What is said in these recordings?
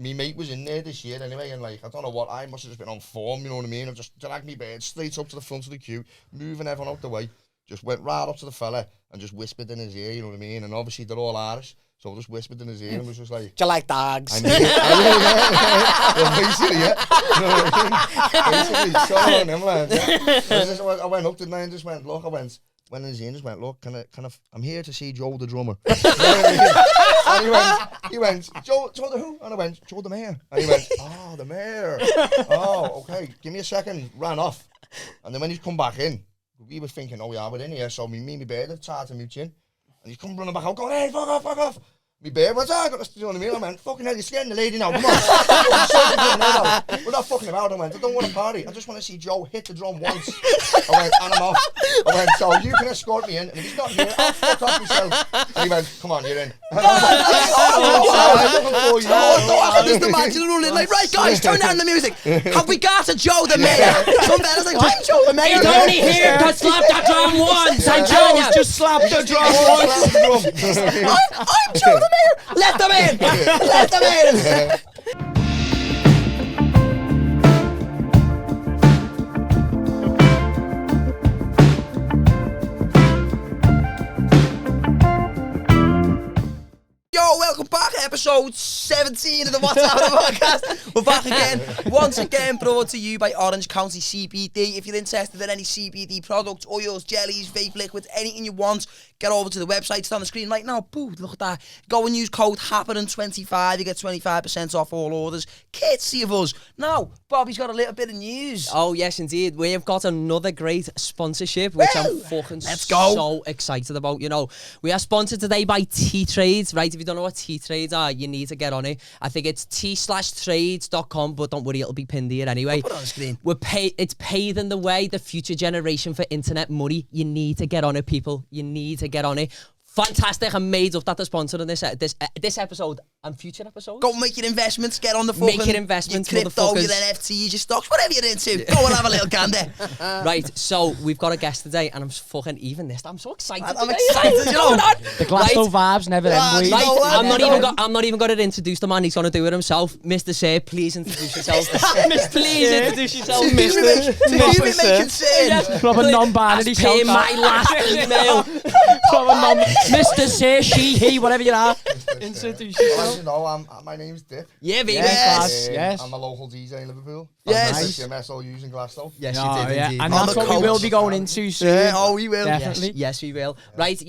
me mate was in there this year anyway, and like, I don't know what, I must have just been on form, you know what I mean? I've just dragged me bed straight up to the front of the queue, moving everyone out the way, just went right up to the fella and just whispered in his ear, you know what I mean? And obviously they're all Irish, so I just whispered in his ear and was just like... Do you like dogs? Well, basically, yeah. You know what I mean? Basically, so on them lines, yeah. I went up, didn't I, and just went, look, went in his ear and just went, look, I'm here to see Joe the drummer. And he went, Joe the who? And I went, Joe the mayor. And he went, oh, the mayor. Oh, okay, give me a second. Ran off. And then when he's come back in, we were thinking, oh, yeah, we're in here. So me and my bear have tried to mute in. And he's come running back out, going, hey, fuck off. My bear went, you know what I mean? I went, fucking hell, you're scaring the lady now, come on. We're not fucking about. I went, I don't want to party. I just want to see Joe hit the drum once. I went, and I'm off. I went, so you can escort me in, and if he's not here, I'll fuck off myself. And he went, come on, you're in. I just imagine rolling like, right guys, turn down the music. Have we got a Joe the mayor? Some fella's like, I'm Joe the mayor. He's only here to slap that drum once. I'm telling you. Just slap the drum once. I'm Joe the mayor. Let them in. Let them in. Yo, welcome back, episode 17 of the What's Happening podcast. We're back again, once again brought to you by County CBD. If you're interested in any CBD products, oils, jellies, vape liquids, anything you want, get over to the website. It's on the screen right now. Boo, look at that. Go and use code Happenin25. You get 25% off all orders. Courtesy of us. Now, Bobby's got a little bit of news. Oh, yes, indeed. We have got another great sponsorship, which I'm fucking so excited about. You know, we are sponsored today by T-Trades, right? If you don't know what T-Trades are, you need to get on it. I think it's t/trades.com, but don't worry, it'll be pinned here anyway. Put it on the screen. It's paving the way, the future generation for internet money. You need to get on it, people. You need to get on it. Fantastic. I'm made up that they're sponsoring this episode and future episodes. Go make your investments, get on the fucking... Make your investments, your crypto, your NFTs, your stocks, whatever you're into. Go and have a little gander. Right, so we've got a guest today, and I'm fucking even this. I'm so excited. I'm excited, you know. The glasto vibes never end. Right, I'm not even going to introduce the man. He's going to do it himself. Mr. Sir, please introduce yourself. Please introduce yourself, Mr. Mr. Proper non-binary. Pay my last email. Mr. Sir, she, he, whatever you are. Introduce yourself. As you know, my name's Dip. Yeah, baby. Yes. I'm a local DJ in Liverpool. Yes. I'm using Glasto. Yes, you did indeed. And that's what we will be going into soon. Yeah, oh, we will. Definitely. Yes, we will. Right,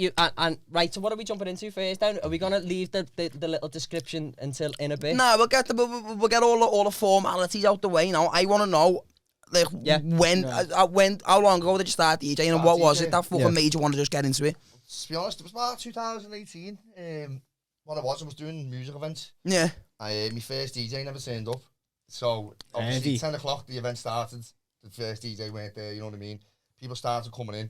right. So, what are we jumping into first? Then are we gonna leave the little description until in a bit? No, we'll get all the formalities out the way. Now, I want to know, like, how long ago did you start DJing, and what was it that fucking made you want to just get into it? To be honest, it was about 2018. What I was doing music events. Yeah. My first DJ never turned up. So, obviously, 10 o'clock, the event started. The first DJ weren't there, you know what I mean? People started coming in.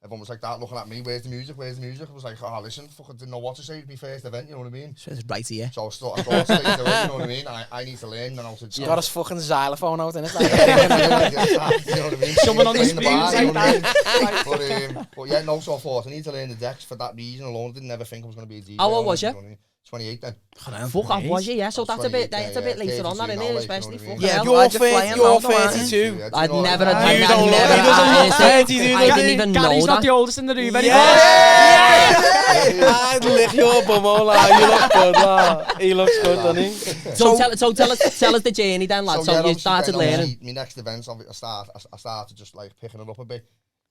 Everyone was like that, looking at me, where's the music? I was like, oh, listen, fucking didn't know what to say. It was my first event, you know what I mean? So it's right here. So I thought straight away, you know what I mean? I need to learn. And I was You got his fucking xylophone out, innit? You know what I mean? Someone on the spoons like that. But yeah, no, so I thought I need to learn the decks for that reason alone. I didn't ever think I was going to be a DJ. How old was you? 28 then. Fuck off, was you? Yeah, so that's a bit later on that, isn't it? Especially for yeah, you're 32. I never didn't even know Gary's that. not the oldest in the room anymore. I'd lick your bum all out. You look good, lad. He looks good, doesn't he? So tell us the journey then, lad. So you started learning. My next events, I started just like picking it up a bit,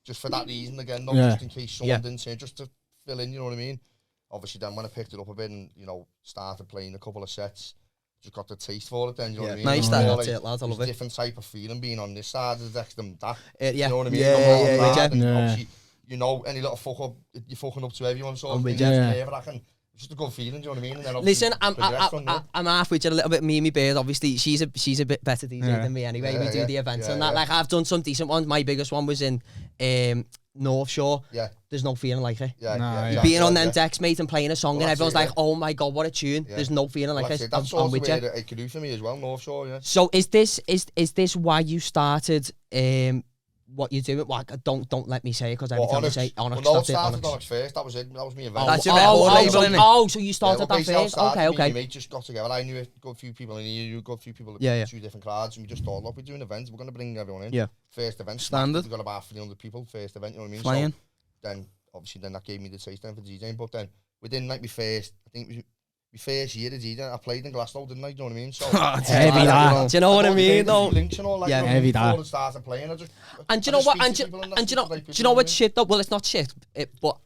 just for that reason again, not just in case someone didn't say, just to fill in, you know what I mean? Obviously then when I picked it up a bit and, you know, started playing a couple of sets, just got the taste for it then, you know what I mean? Nice, that's it, lads, I love it. Different type of feeling being on this side of the deck than that. You know what I mean? Obviously, you know, any little fuck up, you're fucking up to everyone, so it's just a good feeling, do you know what I mean? And then listen, I'm half with you a little bit. Me and my bird, obviously, she's a bit better DJ than me anyway. We do the events and that. Like, I've done some decent ones. My biggest one was in North Shore. Yeah. There's no feeling like it. Being on them decks, mate, and playing a song, and everyone's like, "Oh my god, what a tune!" There's no feeling like it. That's also where it could do for me as well, North Shore. Yeah. So is this why you started what you're doing. Well, don't let me say it because every time I say Onyx, well, no, that's it. started Onyx. Onyx first. That was it. That was me event. That's your record label, innit? Oh, so you started that first? Okay, Me and okay. my mate just got together. I knew a good few people, and you knew a good few people. Yeah. 2 different crowds, and we just thought, look, we're doing events. We're going to bring everyone in. Yeah. First event. Standard. We got about 300 people. First event, you know what I mean? Flying. So then, obviously, that gave me the taste then for DJing. But then within like my first year of DJing, I played in Glasto, didn't I? Do you know what I mean? So Heavy that. Do you know what I mean? No links and all like. Yeah, you know, heavy that. before it started playing, And do you know what? And do you know what's shit though? Well, it's not shit, but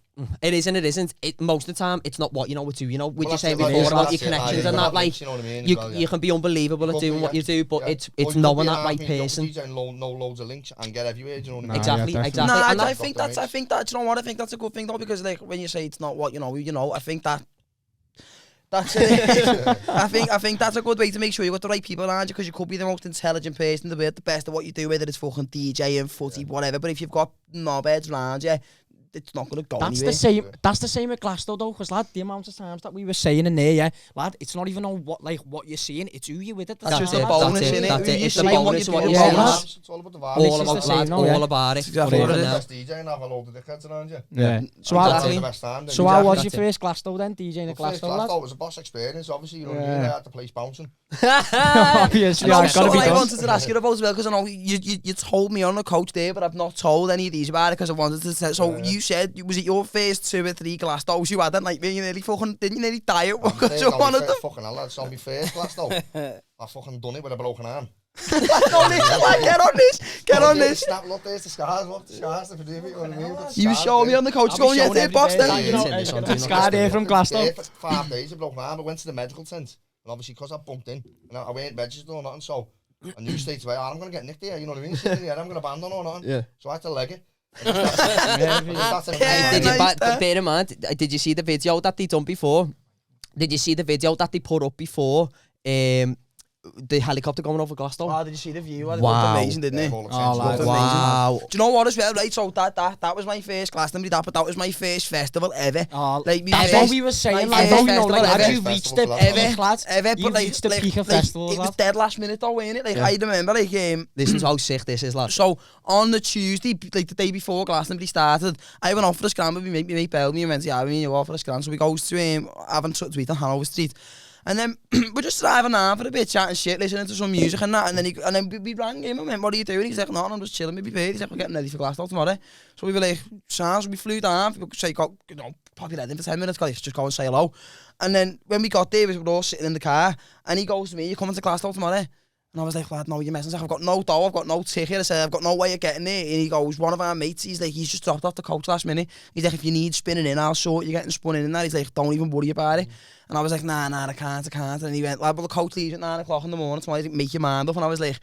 it is and it isn't. Most of the time, it's not what you know what to. You know, we just saying before about your connections and that. Like, you can be unbelievable at doing what you do, but it's knowing that right person. Know loads of links and get everywhere. Do you know what I mean? Exactly, yeah, exactly. Nah, And I think that. You know what? I think that's a good thing though, because like when you say it's not what you know, I think that. That's it. I think that's a good way to make sure you got the right people around you, because you could be the most intelligent person, the best at what you do, whether it's fucking DJing, footy, whatever. But if you've got knobheads around you, it's not going to go anywhere. That's the same with Glasto though, because lad, the amount of times that we were saying in there, yeah, lad, it's not even on what you're seeing, it's who you're with it. That's just a bonus, innit? That's it. It's the saying bonus of what you're you're doing. saying. It's all about the vibe. All about lads, all about it. Exactly what it is. Best DJ and have a load of dickheads around you. Yeah. So how was your first Glasto then, DJing at Glasto, lad? It was a boss experience, obviously. You know what I mean? I had the place bouncing. Obviously, I've got to be I done. wanted to ask you about as well, because I know you told me on the coach there, but I've not told any of these about it because I wanted to say. So you said, was it your first 2 or 3 Glastos you had that night? You nearly die at because you wanted them? Fucking hell, that's on my first Glasto. I fucking done it with a broken arm. Get on this. Snap, look, there's the scars. Look, the scars. If you know what I mean? You were showing me on the coach going, yeah, third box then. Scar there from Glasto. For 5 days, I broke my arm. I went to the medical tent, and obviously because I bumped in, and I weren't registered or nothing, so I knew straight away, I'm going to get nicked here, you know what I mean? Sitting here, I'm going to abandon or nothing. Yeah. So I had to leg it. Bear in mind, did you see the video that they done before? Did you see the video that they put up before? The helicopter going over Glasto. Oh, did you see the view? It Wow. looked amazing, didn't it? Wow. Do you know what as well, right? So that was my first Glastonbury, but that was my first festival ever. Like that's what we were saying, like, you know, like, as you reached the peak, lads, you reached the peak of festivals, it was dead last minute though, wasn't it? Like, I remember, like, This is how sick this is, lad. so on the Tuesday, like the day before Glastonbury started, I went off for a scramble. We mate bailed me and went, yeah, we go off for a scramble. So we go to having something to eat on Hanover Street. And then we're just driving on for a bit, chatting shit, listening to some music and that. And then we rang him and went, what are you doing? He's like, no, I'm just chilling, maybe paid. He's like, we're getting ready for Glasto tomorrow. So we were like, sounds, we flew down. We say, pop your head in for 10 minutes, just go and say hello. And then when we got there, we were all sitting in the car. And he goes to me, you coming to Glasto tomorrow? And I was like, lad, no, you're messing. I've got no dough, I've got no ticket. I said, I've got no way of getting there. And he goes, one of our mates, he's like, he's just dropped off the coach last minute. He's like, if you need spinning in, I'll sort you getting spun in and that. He's like, don't even worry about it. And I was like, nah, I can't. And he went, lad, well, the coach leaves at 9 o'clock in the morning tomorrow. He's like, make your mind up. And I was like,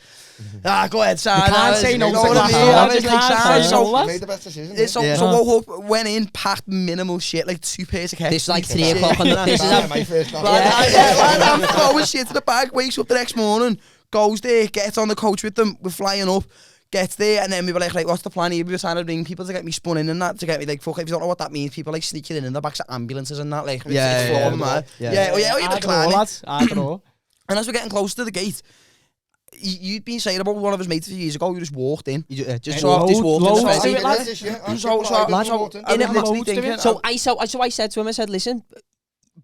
go ahead, son. You can't say no to I was like, son. You made the best decision. So woke up, went in, packed minimal shit, like 2 pairs of kicks. This is like 3 o'clock on the... This is my first I'm throwing shit to the bag, wakes up the next morning, goes there, gets on the coach with them, we're flying up, gets there, and then we were like, what's the plan here? We were trying to ring people to get me spun in and that, to get me, like, fuck, if you don't know what that means, people like sneaking in the backs of ambulances and that, like, you're the clan. And as we're getting close to the gate, you'd been saying about one of his mates a few years ago, you just walked in. Just walked in. So I said to him, I said, listen,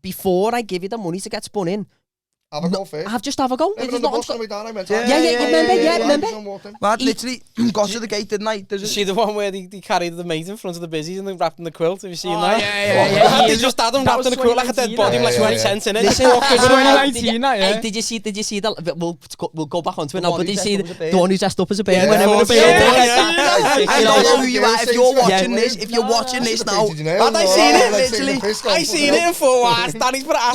before I give you the money to get spun in, have a go first. Just have a go. Remember the bus coming down, I went, remember? Lad, literally got to the gate, didn't I? Did you see the one where they carried the mate in front of the busies and then wrapped in the quilt? Have you seen that? Yeah. They just had him wrapped in the quilt like a dead body, like 20 cents in it. Listen, 2019, did you see that? We'll go back onto it now, but did you see the one who's dressed up as a bear? I don't know who you are. If you're watching this now, I seen it, literally. I seen it in 4 hours. Danny's put it out.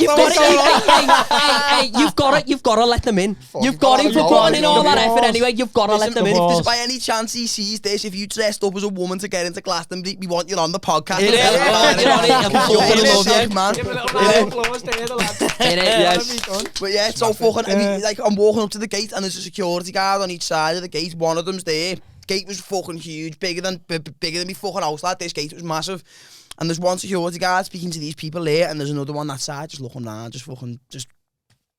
You've got to let them in. You've got him for putting in all that effort anyway. You've got to let them in. If there's by any chance he sees this, if you dressed up as a woman to get into Glastonbury, we want you on the podcast. But yeah, so fucking, I mean, like, I'm walking up to the gate and there's a security guard on each side of the gate. One of them's there. Gate was fucking huge, bigger than me fucking house, lad. This gate was massive. And there's one security guard speaking to these people there, and there's another one that side just looking around, just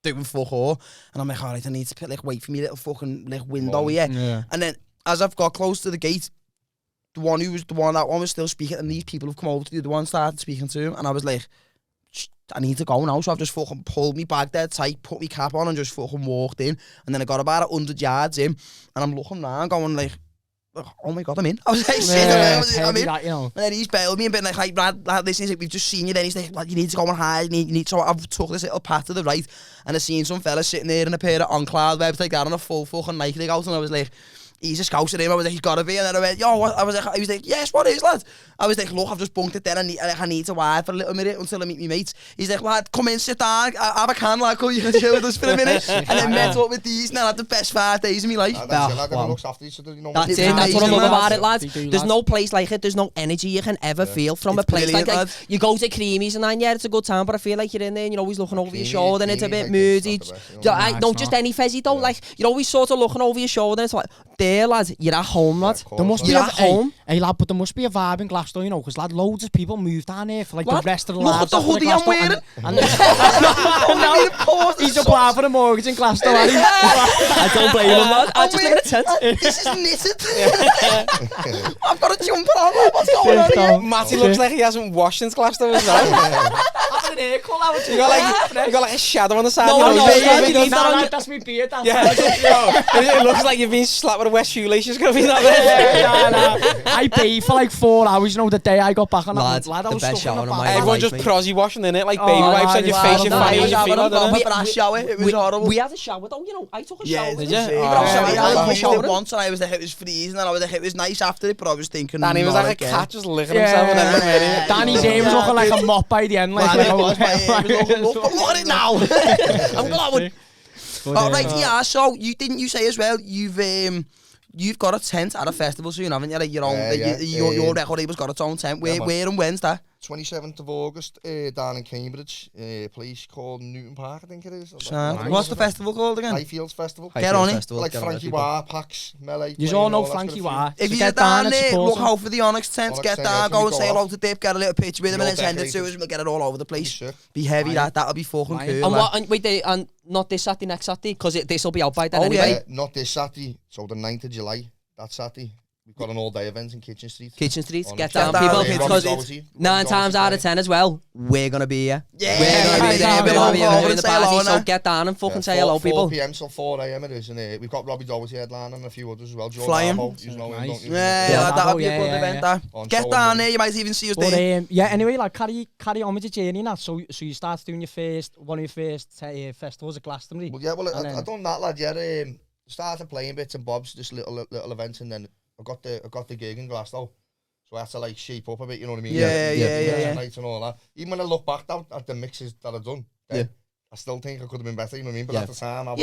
doing fuck all. And I'm like, alright, I need to wait for me little fucking window here. And then as I've got close to the gate, that one was still speaking, and these people have come over to the other one, started speaking to him, and I was like, I need to go now, so I've just fucking pulled me bag dead tight, put my cap on, and just fucking walked in, and then I got about 100 yards in, and I'm looking around going like, oh my God, I'm in. I was like, shit, I'm in. That, you know. And then he's bailed me and been like, lad, listen, he's like, we've just seen you. Then he's like, lad, you need to go on high. You need. So I've took this little path to the right, and I seen some fella sitting there in a pair of on-cloud webs like that on a full fucking Nike leg out, and I was like, he's a scouse at him. I was like, he's gotta be. And then I went, yo, what? I was like, he was like, yes, what is, lad? I was like, look, I've just bunked it there. I need to wire for a little minute until I meet my mates. He's like, lad, come in, sit down, have a can, lad, come, you can chill with us for a minute. And then met up with these, and I had the best 5 days of my life. Looks after each other, you know. That's it. That's what I love about it, lads. There's no place like it. There's no energy you can ever feel from a place like you go to Creamies and then, yeah, it's a good time, but I feel like you're in there and you're always looking over your shoulder and it's a bit moody. No, just any fezzy though. Like, you're always sort of looking over your shoulder and it's like, there, lad, you're at home, lad. There must be you're at home. Hey, lad, but there must be a vibe in Glasgow, you know, because, lad, loads of people move down here for, like, the rest of the lives. Look at the hoodie I'm wearing. He's applying for a mortgage in Glasgow, lad. I don't blame him, lad. I just live in a tent. This is knitted. I've got a jumper on, lad. What's going on here? Matty looks like he hasn't washed since Glasgow as well. You got like a shadow on the side. That's my beard. It looks like you've been slapped with a wet shoelace. It's gonna be that there. I bathed for like 4 hours, you know, the day I got back on that. Lad, the best shower of my life. Everyone just prosy washing in it, like baby wipes on your face, your fanny, and your feet. It was horrible. We had a shower though, you know. I took a shower. Did you? I used it once and I was like, it was freezing, and I was like, it was nice after it, but I was thinking, Danny was like a cat just licking himself. Danny's aim was looking like a mop by the end. Look at it now. I'm glad. Alright, yeah, so you say as well, you've got a tent at a festival soon, haven't you? Like your own, your record label's got its own tent. Where and when's that? 27th of August, down in Cambridge, a place called Newton Park, I think it is. Nice. What's the festival called again? Highfields Festival. Get on it. Like Frankie Wah, Pax, Melee. You all know Frankie Wah. If you get down there, look out for the Onyx tent, get down, go and say hello to Dip, get a little picture with him and then send it to us, we'll get it all over the place. Be heavy, that'll be fucking cool. And wait, and not this Saturday, next Saturday, because this will be out by then anyway. Not this Saturday, so the 9th of July, that Saturday. We've got an all-day event in Kitchen Street. Get down, people, because 9 times out of 10 as well, we're going to be here. Yeah, we're going to be there, we're going to be doing the party, so get down and fucking say hello, people. 4 p.m. till 4 a.m. it is, and we've got Robbie Doherty headline and a few others as well. Flying. Yeah, that'll be a good event, that. Get down there, you might even see us there. Yeah, anyway, like, carry on with your journey now. So you start doing one of your first festivals at Glastonbury. Well, yeah, I done that, lad, yeah. Started playing bits and bobs, just little events, and then I got the gig in Glasgow, so I had to like shape up a bit, you know what I mean? Yeah. Nights and all that. Even when I look back at the mixes that I've done, I still think I could have been better, you know what I mean? But at the time, I was...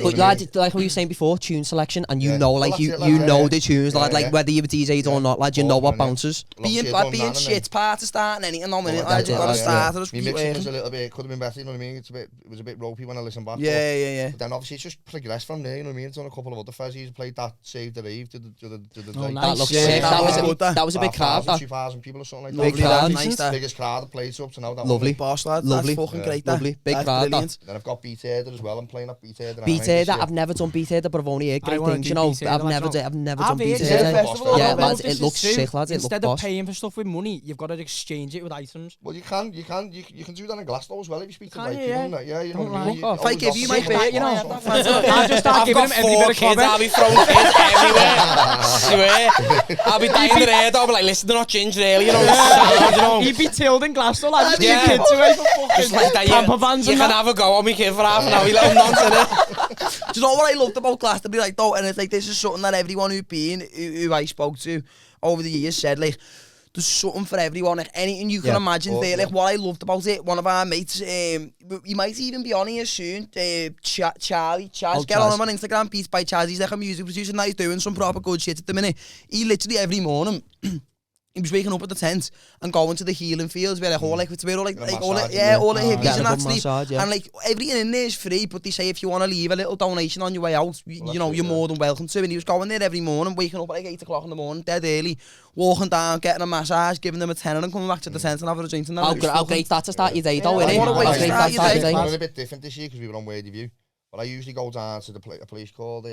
but lad, like what you were saying before, tune selection, and you know, like, you know the tunes, like, whether you're a DJ or not, lad, you know what bounces. Being shit part to start, and anything, no minute, lad, you've got to start. My mixing was a little bit, could have been better, you know what I mean? It was a bit ropey when I listened back. Yeah. But then obviously it's just progressed from there, you know what I mean? It's done a couple of other fezzies, played that Save the Rave to the that looks sick. That was a big crowd. 2,000 people or something like that. Biggest crowd, played up to now. Lovely. Boss, lad. That's fucking great, that. Lovely. Big crowd, that. Then I've got Beat Herder as well. I'm playing at Beat Herder. Beat Herder, I've never done Beat Herder, but I've only heard great things, you know. I've never done Beat Herder. Yeah, lads, it looks sick, lads. Instead of paying for stuff with money, you've got to exchange it with items. Well, you can do that in Glasgow as well if you speak to like people. Yeah, you know. If I give you my bit, you know. I'll just start giving them every bit of kids. I'll be throwing kids everywhere. Swear. I'll be dying their head. I'll be like, listen, they're not ginger ale, you know. He'd be tilled in Glasgow, lads. Just give kids away for fucking camper vans and that. You can have a go on me kid for half an hour, you little nonsense. Do you know what I loved about Glastonbury, like, though? And it's like, this is something that everyone who I spoke to over the years said, like, there's something for everyone, like anything you can imagine there. Like, what I loved about it, one of our mates, he might even be on here soon, Charlie, get on him on Instagram, Beats by Chaz. He's like a music producer now, he's doing some proper good shit at the minute. He literally every morning, he was waking up at the tent and going to the healing fields where like all like it's where all the hippies and that sleep. And like everything in there is free, but they say if you want to leave a little donation on your way out, you know, you're more than welcome to. And he was going there every morning, waking up at like 8 o'clock in the morning, dead early, walking down, getting a massage, giving them a tenner and coming back to the tent and having a drink and that. How great that to start your day though, innit? What a way to start your day. It's a bit different this year because we were on Wordy View. But I usually go down to a place called...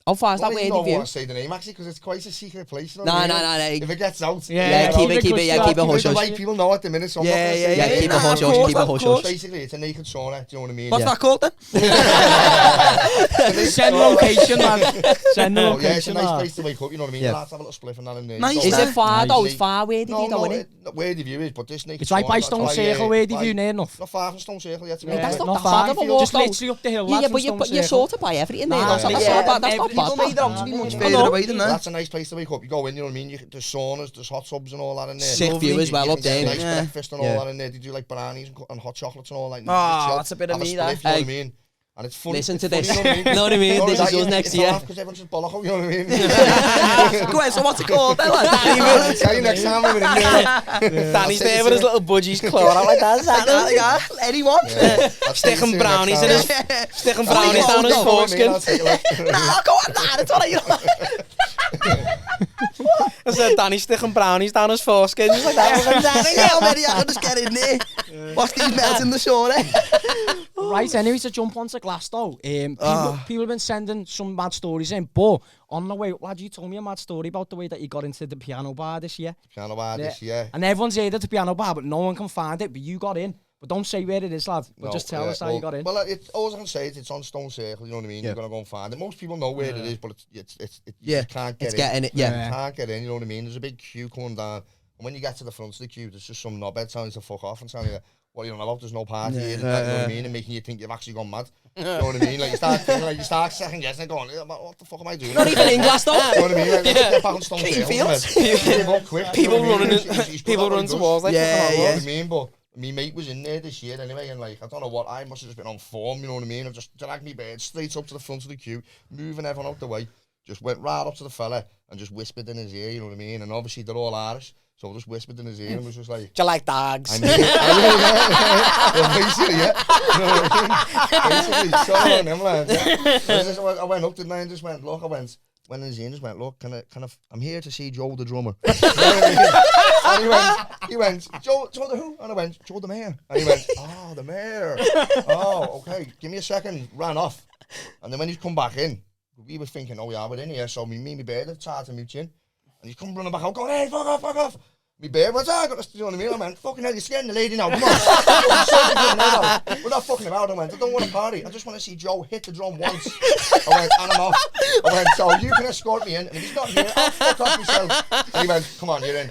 How far is I that don't way? even know if I View? want to say the name actually because it's quite a secret place. You know No, what I no, mean? no, no. If it gets out, Yeah, keep it hush The hush. right people know at the minute. So I'm not Yeah, gonna say yeah, Yeah, it. keep it hush hush, keep it hush hush. Basically, it's a naked sauna. Do you know what I mean? What's that called then? Send location, man. Send Oh, yeah, it's a location, nice man. place to wake up. You know what I mean? Yeah. Lads have a little spliff and that in there. Nice, You Is go it far though? nice. It's far. Where did you go in it? Where the view is, but this naked It's right by sauna, Stone that's Circle, where the view near enough. Not far from Stone Circle, yeah. To be Yeah, honest. That's not not that far. bad of a walk Just though. literally up the hill, Yeah, lads, but from you Stone sort of buy everything there. Nah, That's not yeah, bad. That's not People made bad. out to be much I further know. away than that. That's a nice place to wake up. You go in, you know what I mean? There's saunas, there's hot tubs and all that in there. Sick view as well You up can get there. nice Yeah. breakfast and all that in there. They do like bananas and hot chocolates and all that. Oh, that's a bit of Have me, spliff, that. You know what I Hey. mean? And it's funny. Listen it's to funny, this. You know what I mean? Know what I mean? Not This only is yours that, next it's year. off because everyone's just bollock, you know what I mean? Go ahead, so what's it called then? I'll tell you next time I'm in there. Danny's there with his little budgies clawing out like that. Anyone? Sticking brownies in his... Sticking brownies down his foreskin. Nah, go on, nah, that's all right. I said, Danny sticking brownies down his foreskin. Just like that. Yeah, maybe I can just get in there. Watch these melts in the shore, eh? Right, anyway, to jump onto Glasto, people have been sending some mad stories in, but on the way up, lad, you told me a mad story about the way that you got into the piano bar this year. Piano bar this year. And everyone's heard of the piano bar, but no one can find it, but you got in. But don't say where it is, lad, but just tell us how you got in. Well, all I can say is it's on Stone Circle, you know what I mean? You're going to go and find it. Most people know where it is, but you just can't get It's in. getting it, yeah. You can't get in, you know what I mean? There's a big queue coming down, and when you get to the front of the queue, there's just some knobhead telling you to fuck off and telling you, what you don't know about, there's no party here, and that, you know what I mean? And making you think you've actually gone mad. You know what I mean? Like, you start second guessing and going, what the fuck am I doing? Not even in Glasgow. You know what I mean? Like, let's get back on Stone Circle. People running to walls like Yeah, You know yeah. what I mean? But my mate was in there this year anyway, and like, I don't know what, I must have just been on form, you know what I mean? I've just dragged me bed straight up to the front of the queue, moving everyone out the way, just went right up to the fella and just whispered in his ear, you know what I mean? And obviously they're all Irish, so I just whispered in his ear and was just like, Do you like dogs? I mean, well, basically, yeah. You know what I mean? Basically, so on them lines, yeah. I went up to the and just went, look, went in his ear and just went, look, I'm here to see Joe the drummer. You know what I mean? And he went, Joe the who? And I went, Joe the mayor. And he went, oh, the mayor. Oh, okay, give me a second. Ran off. And then when he's come back in, we were thinking, oh yeah, we're in here. So me and my bear have tried to move in. And he's come running back out, going, hey, fuck off. Me bear went, I got this, you know what I mean? I went, fucking hell, you're scaring the lady now, come on. We're not fucking about. I went, I don't want to party. I just want to see Joe hit the drum once. I went, and I'm off. I went, so you can escort me in, and if he's not here, I'll fuck off myself. And he went, come on, you're in.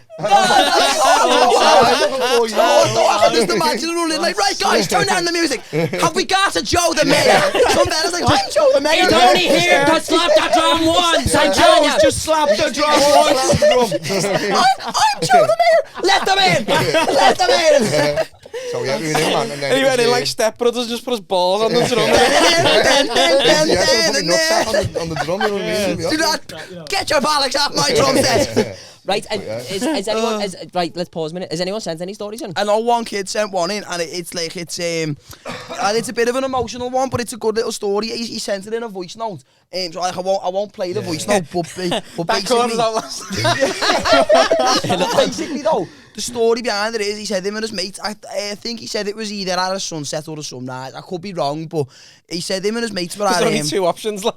I can just imagine rolling like, right guys, turn down the music. Have we got a Joe the mayor? Some fella's like, I'm Joe the mayor. He's only here to slap that drum once. I'm telling you. Just slap the drum once. I'm Joe the mayor. Let them in. Let them in. So yeah, we were in, man. And then And he went in like Step Brothers, just put his balls on the drum. on the drum, you know what I mean? Do not get your bollocks off my drum set. Right, and is anyone, right, let's pause a minute. Has anyone sent any stories in? I know one kid sent one in, and it's a bit of an emotional one, but it's a good little story. He sent it in a voice note. So I won't play the voice note, but basically though, the story behind it is he said him and his mates, I think he said it was either at a sunset or a sunrise. I could be wrong, but he said him and his mates were at There's only two options, lad.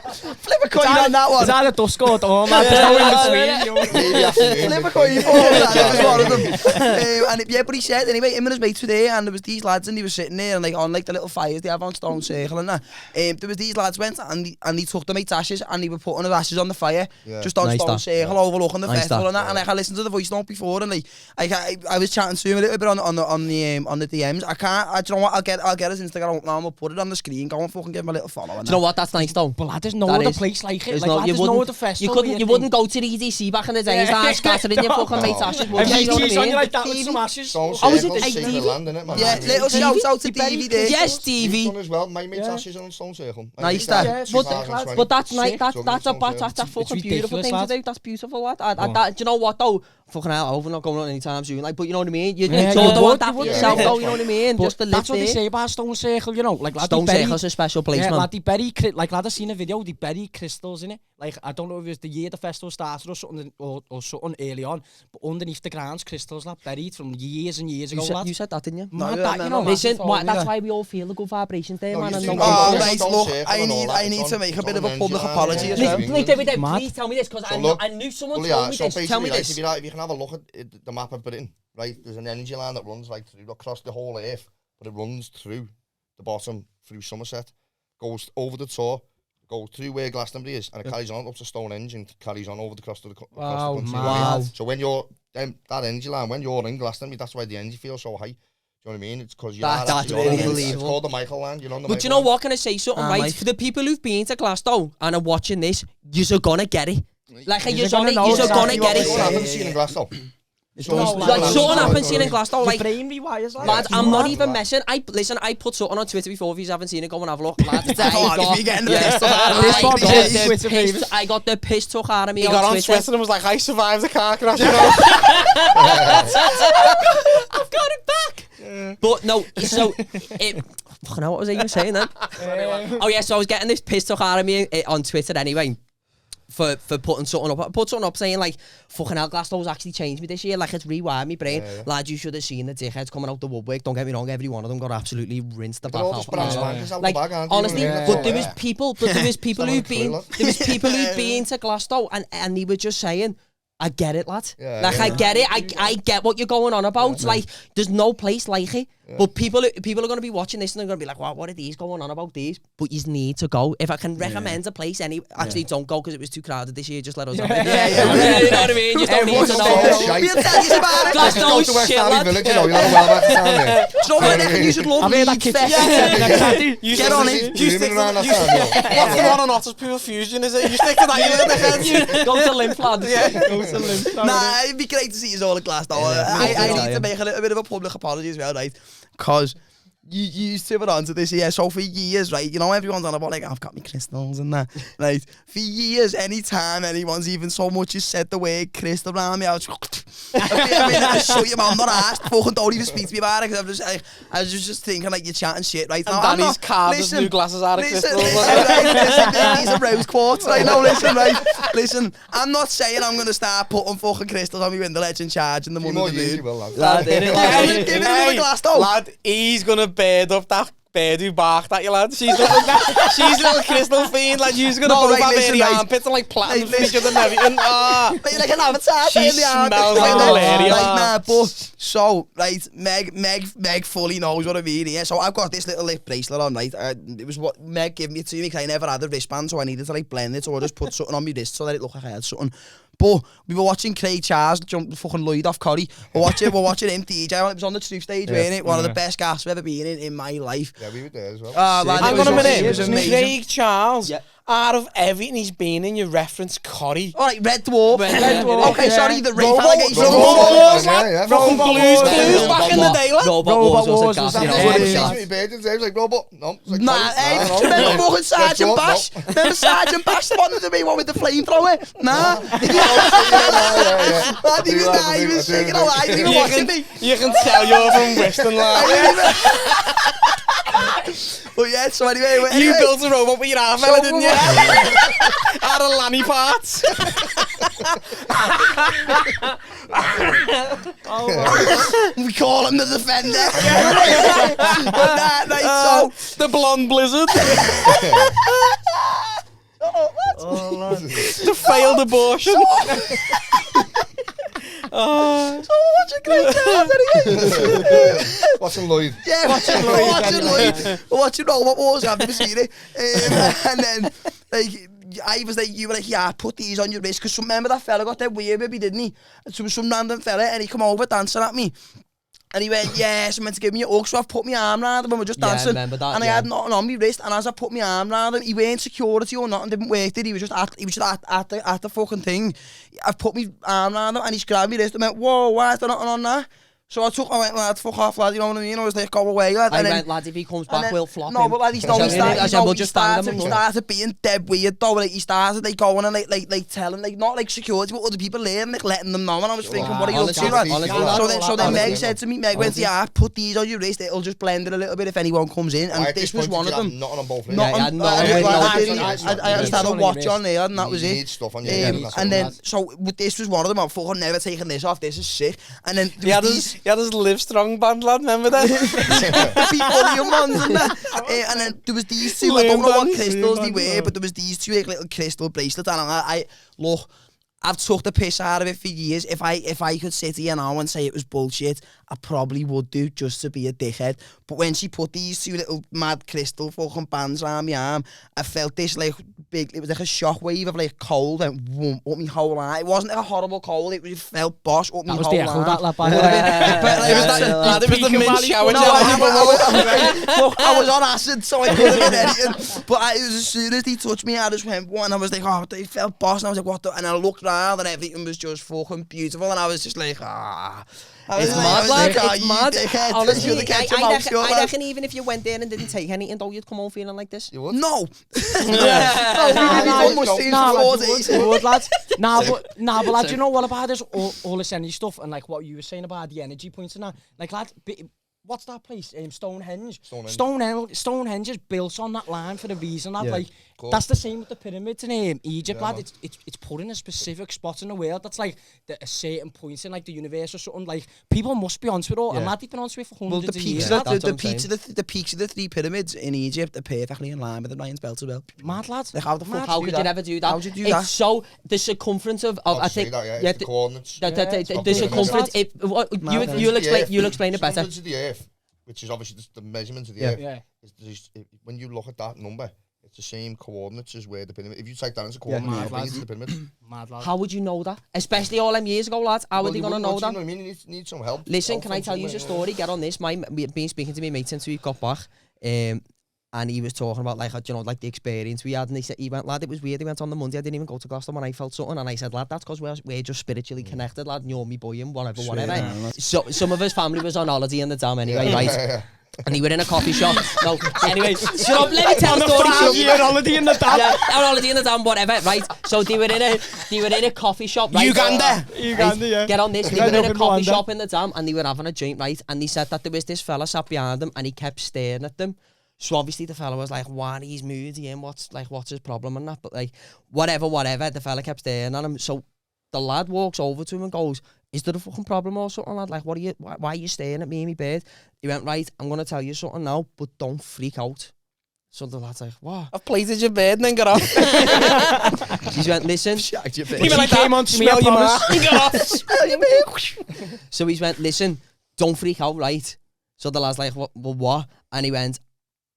Flip a coin on that one. It's either dusk or dawn, man. There's no in between. Flip a coin for that was one of them. But he said anyway, him and his mates were there, and there was these lads, and he was sitting there, and like on like the little fires they have on Stone Circle and that. There was these lads went and he took the mates' ashes, and they were putting his ashes on the fire, just on Nice Stone that. Circle, overlooking the Nice festival that. and that. And like, I listened to the voice note before, and like I was chatting to him a little bit on the DMs. Do you know what? I'll get his Instagram up now, and we'll put it on the screen. Go and fucking give him a little follow. Do you know what? That's nice though. But lad, there's no That other is- place like it. There's Like, no, lad, you there's no wouldn't, other festival. you wouldn't go to the EDC back in the day and start scattering your fucking mates' ashes, would you? Have You know what I you on you mean? like that with some ashes? Stone Oh, is it Circle's the sacred Stevie? land, innit, man? Yeah, little shout out to Stevie? Davey there. Yes, You've Stevie. done as well. My mate's Yeah. ashes are on Stone Circle. Nice that. Yeah, But that's nice. Sick. That's So a that's that's a it's fucking beautiful ridiculous, thing lad. to do. That's beautiful, lad. Do you know what though? Fucking hell, I hope we're not going on anytime soon. Like, but you know what I mean? You Yeah, sort you of would, want that you for would. yourself, Yeah. though. You know what I mean? But Just to live that's what they there. say about Stone Circle, you know. Like, lad, Stone they bury- Circle's a special place, Yeah, man. lad, they bury, like, lad, I seen a video, they bury crystals in it. like, I don't know if it was the year the festival started or something early on, but underneath the ground's crystals like buried from years and years ago, lad. You said that, didn't you? Mad that, you know. Listen, that's why we all feel the good vibrations there, man. Oh, mate, look, I need to make a bit of a public apology as well. Please tell me this, because I knew someone told me this. Tell me this. If you can have a look at the map I've put in, right, there's an energy line that runs like through across the whole earth, but it runs through the bottom, through Somerset, goes over the Tor, goes through where Glastonbury is, and it carries on up to Stonehenge and carries on over the cross to the country. Wow. So when you're that energy line, when you're in Glastonbury, that's why the energy feels so high. Do you know what I mean? It's because that's really it's unbelievable. called the Michael line. You know, But you know what? Can I say something, right? mate. For the people who've been to Glasgow and are watching this, you're gonna get it. Like, you're gonna gonna get What happens it. here in Glasgow? Like, something happens here in Glasgow. Like, brain rewires, lad. lad, I'm not even messing. I put something on Twitter before. If you haven't seen it, go and have a look, lad. I got the piss took out of me. He got on Twitter and was like, I survived the car crash, you know. I've got it back. But no, so fucking hell, what was I even saying then? Oh yeah, so I was getting this piss took out of me on Twitter anyway. For putting something up. I put something up saying like, fucking hell, Glasgow's actually changed me this year. Like, it's rewired me brain. Yeah. Lad, you should have seen the dickheads coming out the woodwork. Don't get me wrong, every one of them got absolutely rinsed the back out. Like, honestly, but there was people who've been to Glasgow and they were just saying, I get it, lad. I get it. I get what you're going on about. Like, there's no place like it. But people are going to be watching this and they're going to be like, wow, what are these going on about these? But you need to go. If I can recommend a place, actually don't go because it was too crowded this year. Just let us know. You know what I mean? You don't need to know. We'll tell you about it. Glasgow's shit, lad. Village, you know, you're not well back to town there. So I reckon you should love Leeds Fest. Get on it. You stick what's the one on Otterspool Fusion, is it? You stick to that, Go to Lymph, lad. Go to Lymph. Nah, it'd be great to see you all at Glasgow. I need to make a little bit of a public apology as well, right? Because you two were on to this, yeah, so for years, right, you know, everyone's on about, like, I've got my crystals and that, right? For years, anytime anyone's even so much as said the word crystal around me, I was shut your mouth, not asked, fucking don't even speak to me about it, because I was just thinking, like, you're chatting shit, right? And now, Danny's carved his new glasses out of crystals. Listen, these are rose quartz, right? No, listen, right? Listen, I'm not saying I'm going to start putting fucking crystals on me window ledge and charging the money to do. Lad, give it a glass, though. Lad, he's going to bird up that bird who barked at you, lad. She's a little crystal fiend, lad. You're going to go back there in the armpits and, like, platinum for each other and everything. Like an avatar. She smells like malaria. Nah, but, so, right, Meg fully knows what I mean, yeah. So I've got this little lip bracelet on, right. It was what Meg gave me to me because I never had a wristband, so I needed to, like, blend it, so I just put something on my wrist so that it looked like I had something. But we were watching Craig Charles jump fucking Lloyd off Corrie. We're watching him DJ. It was on the Truth stage, wasn't it? One of the best gaffs I've ever been in my life. Yeah, we were there as well. Hang on a minute. It was amazing. Craig Charles, out of everything he's been in, you reference Corrie. All right, Red Dwarf. Okay, sorry, the rape allegation. From Blues Clues back in the day, lad. Robot Wars was a Like Robot. No. Nah, remember fucking Sergeant Bash? Remember Sergeant Bash, the one with the with the flamethrower? Nah. He was shaking a lie. He was watching me. You can tell you're from Western, lad. But yeah, so anyway. You built a robot with your arm, fella, didn't you? Out of Lanny parts. We call him the Defender. But nah, so the blonde blizzard. The failed abortion. So watching Craig Charles anyway. Watching Lloyd. Yeah, watching Lloyd. Watching Robot Wars, I've never seen it. And then, like, I was like, you were like, yeah, put these on your wrist. Because remember that fella got that weird baby, didn't he? And so some random fella, and he come over dancing at me. And he went, yes, I'm meant to give me a hug, so I've put my arm round him when we're just dancing. I remember that, and I had nothing on my wrist, and as I put my arm round him, he weren't security or nothing, didn't work, did he? Was just at the fucking thing. I've put my arm round him, and he's grabbed me wrist and went, whoa, why is there nothing on that? So I went, lad, fuck off, lad, you know what I mean? I was like, go away, lad. I went, lad, if he comes back, we'll flop him. No, but lad, he we'll started being dead weird though. Like, he started like going and like telling, like not like security, but other people there and like letting them know. And I was thinking, what are you up to, lad? So then Meg said to me, Meg went, yeah, put these on your wrist, it'll just blend it a little bit if anyone comes in. And this was one of them. Nothing on both. I just had a watch on there and that was it. Stuff on your head. And then, so this was one of them. I'm fucking never taking this off. This is sick. And then yeah, there's Livestrong band, lad. Remember that? People, ones and that. And then there was these two. I don't know what crystals they were, but there was these two like little crystal bracelets. And I look, I've took the piss out of it for years. If I could sit here now and say it was bullshit, I probably would do just to be a dickhead. But when she put these two little mad crystal fucking bands around my arm, I felt this like big, it was like a shockwave of like cold and whoom, up my whole eye. It wasn't like a horrible cold, it felt bosh up my whole eye. That was the It was the mint shower gel. I was on acid, so I couldn't have been anything. But it was as soon as he touched me, I just went, and I was like, oh, it felt bosh. And I was like, what the? And I looked around and everything was just fucking beautiful. And I was just like, It's mad, lad. It's mad. Honestly, I reckon even if you went there and didn't take anything, though, you'd come home feeling like this. You would? No. Nah, but lad, you know what about this? All this energy stuff and like what you were saying about the energy points and that. Like, lad, what's that place? Stonehenge. Stonehenge is built on that line for a reason. That like that's the same with the pyramids in Egypt, lad. It's put in a specific spot in the world. That's like a certain point in like the universe or something. Like people must be onto it all, and lad, they've been onto it for hundreds of years. The peaks of the three pyramids in Egypt are perfectly in line with the Orion's belt as well. Mad, lad. Like, how the fuck? How could you never do that? How'd you do that? It's so the circumference of I think the coordinates. The circumference. You'll explain it better. Circumference of the Earth, which is obviously the measurement of the Earth. Yeah. When you look at that number, it's the same coordinates as where the pyramid. If you take that as a coordinate, you bring it to the pyramid. Mad, lad. How would you know that? Especially all them years ago, lads. How are they gonna know that? I mean, you need some help. Listen, can I tell you a story? Get on this. We've been speaking to my mate since we got back, and he was talking about like like the experience we had, and he went, lad, it was weird. He went on the Monday. I didn't even go to Glaston when I felt something, and I said, lad, that's because we're just spiritually connected, lad. And you're me boy and whatever. So some of his family was on holiday in the dam anyway, right? And they were in a coffee shop. No, anyway, shut up, let me tell the story. On holiday in the dam. Yeah, on holiday in the dam, whatever, right? So they were in a coffee shop, right? Uganda, yeah. Get on this. They were in a coffee shop in the dam, and they were having a drink, right? And they said that there was this fella sat behind them, and he kept staring at them. So obviously the fella was like, why he's moody and what's his problem and that? But like, whatever, the fella kept staring at him. So the lad walks over to him and goes, is there a fucking problem or something, lad? Like, why are you staring at me and my bird? He went, right, I'm going to tell you something now, but don't freak out. So the lad's like, what? I've plated your bed and then got off. He went, listen. He like came on to me, I promise. So he went, listen, don't freak out, right? So the lad's like, what? And he went,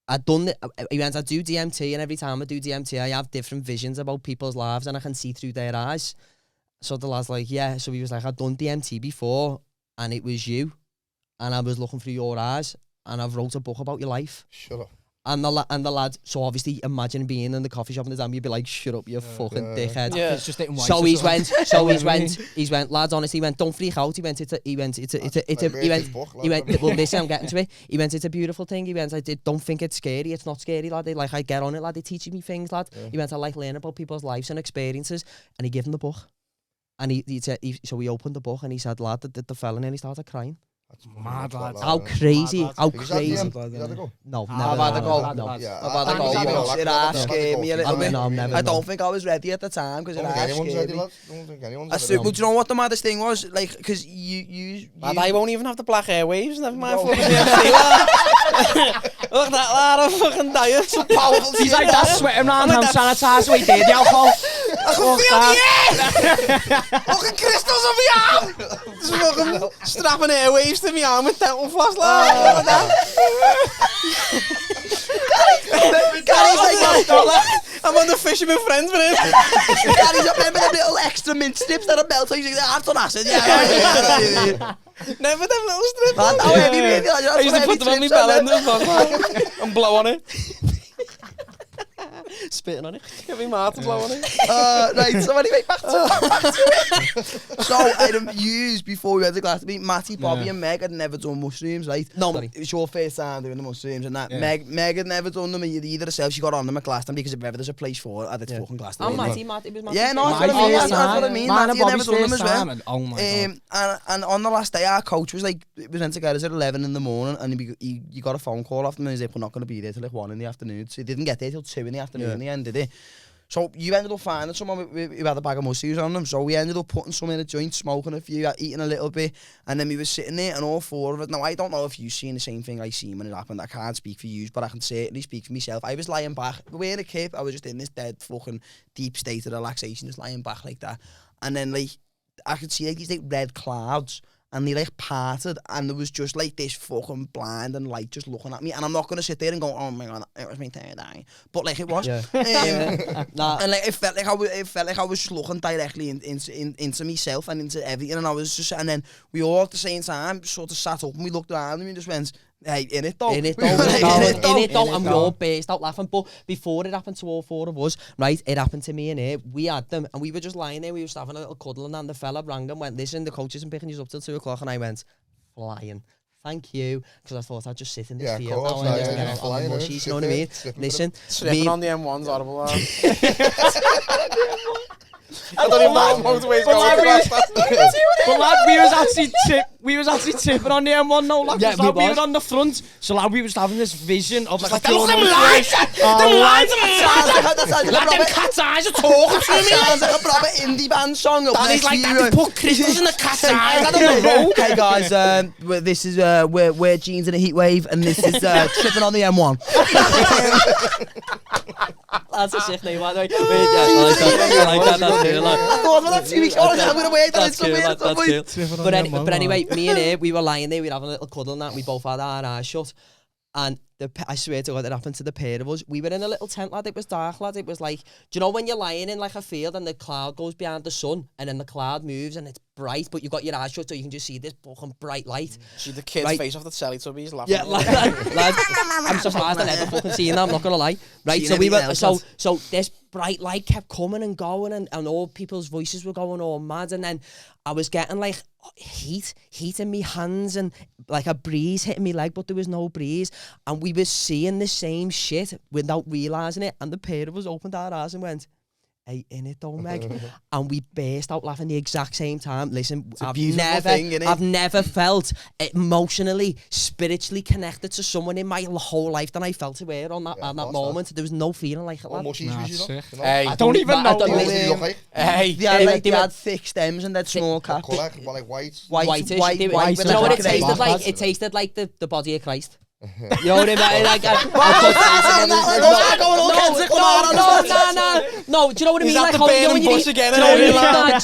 I do DMT, and every time I do DMT, I have different visions about people's lives, and I can see through their eyes. So the lad's like, yeah. So he was like, I've done DMT before, and it was you, and I was looking through your eyes, and I've wrote a book about your life. Shut up. And the lad, so obviously imagine being in the coffee shop in the dam, you'd be like, shut up, you fucking dickhead. Yeah. It's just hitting white. So he went, lads, honestly, he went, don't freak out. Well, listen, I'm getting to it. He went, it's a beautiful thing. He went, don't think it's scary. It's not scary, lad. Like, I get on it, lad. It teaches me things, lad. Yeah. He went, I like learning about people's lives and experiences. And he gave him the book. And he said, so he opened the book and he said, lad, the fella nearly started crying. That's mad, lad. How crazy. How crazy. No, never. I've had a go. No. I've had a go. It scared me a little bit. I don't think I was ready at the time because it scared me. Don't think anyone's ready. But do you know what the maddest thing was? Like, because you I won't even have the black airwaves. Never mind. Look at that lad, I'm fucking dying. So powerful. He's like that sweating around hand sanitizer. We did the alcohol. I can feel the air. Fucking crystals on my arm. Just fucking strapping airwaves to my arm with dental floss. I'm on the Fisherman Friends with him. Gary's remember them little extra mint strips that are melted. He's like, I've done acid. Yeah. Never them little strips. How heavy really? I used to put them on my belly and blow on it. Spitting on it. Give me Martin blow on it. Right, so anyway, back to it. So, I'd used before we went to Glastonbury, Matty, Bobby and Meg had never done mushrooms, right? No. It was your first time doing the mushrooms and that. Meg had never done them either herself. She got on them at Glastonbury because if ever there's a place for it, it's fucking Glastonbury. And Matty was Matty. Yeah, no, that's what I mean. That's what I mean. Matty had never done them as well. Oh my God. And on the last day, our coach was like, it was meant to get us at 11 in the morning, and he got a phone call off them, and he said, we're not going to be there till like 1 in the afternoon. So he didn't get there till 2 in the afternoon in the end, did he? So you ended up finding someone who had a bag of mushrooms on them. So we ended up putting some in a joint, smoking a few, eating a little bit, and then we were sitting there, and all four of us. Now I don't know if you've seen the same thing I seen when it happened. I can't speak for you, but I can certainly speak for myself. I was lying back, wearing a cape. I was just in this dead fucking deep state of relaxation, just lying back like that. And then like I could see like these like red clouds. And they like parted, and there was just like this fucking blind and light just looking at me. And I'm not gonna sit there and go, "Oh my God, it was my third eye," but like it was. And like it felt like I was just looking directly into myself and into everything. And I was just, and then we all at the same time sort of sat up and we looked around and we just went, "Hey, in it though." And we all burst out laughing. But before it happened to all four of us, right, it happened to me and her. We had them, and we were just lying there. We were just having a little cuddle, and then the fella rang and went, "Listen, the coach isn't picking you up till 2 o'clock." And I went, "Flying. Thank you," because I thought I'd just sit in the field now and just get on the mushies, you know what I mean? Listen, Slipping on the M1's horrible. I don't even know what motorway's going. But lad, we was actually tipping on the M1 now, like, yeah, we were on the front, so lad, we was having this vision of like Look them lights! Them lights! Let them cat's eyes are talking to me! Sounds like a proper indie band song. Daddy's like that, they put crystals in the cat's eyes on the road. Hey guys, this is we're Jeans in a heat wave, and this is tripping on the M1. That's a sick name, by the way. I like that. I thought about that 2 weeks ago. I'm gonna wait till it's cool. But anyway, me and her, we were lying there, we were having a little cuddle and that, we both had our eyes shut. And I swear to God, it happened to the pair of us. We were in a little tent, lad. It was dark, lad. It was like, do you know when you're lying in like a field and the cloud goes behind the sun and then the cloud moves and it's bright, but you've got your eyes shut so you can just see this fucking bright light. See the kid's face off the Teletubbies laughing. Yeah, lad, I'm surprised I never fucking seen that, I'm not gonna lie. Right, so we were, so this bright light kept coming and going and all people's voices were going all mad, and then I was getting like heat in me hands and like a breeze hitting me leg, but there was no breeze, and we were seeing the same shit without realising it, and the pair of us opened our eyes and went, "Hey, in it though, Meg," and we burst out laughing the exact same time. Listen, I've never felt emotionally, spiritually connected to someone in my whole life than I felt to her on that moment. There was no feeling like it. Hey, I don't even know. Hey, they had thick stems and that small cap. Like whitish. White. You know what it tasted like? It tasted like the body of Christ. You know what I mean? Like, no. Do you know what I mean? Like, do you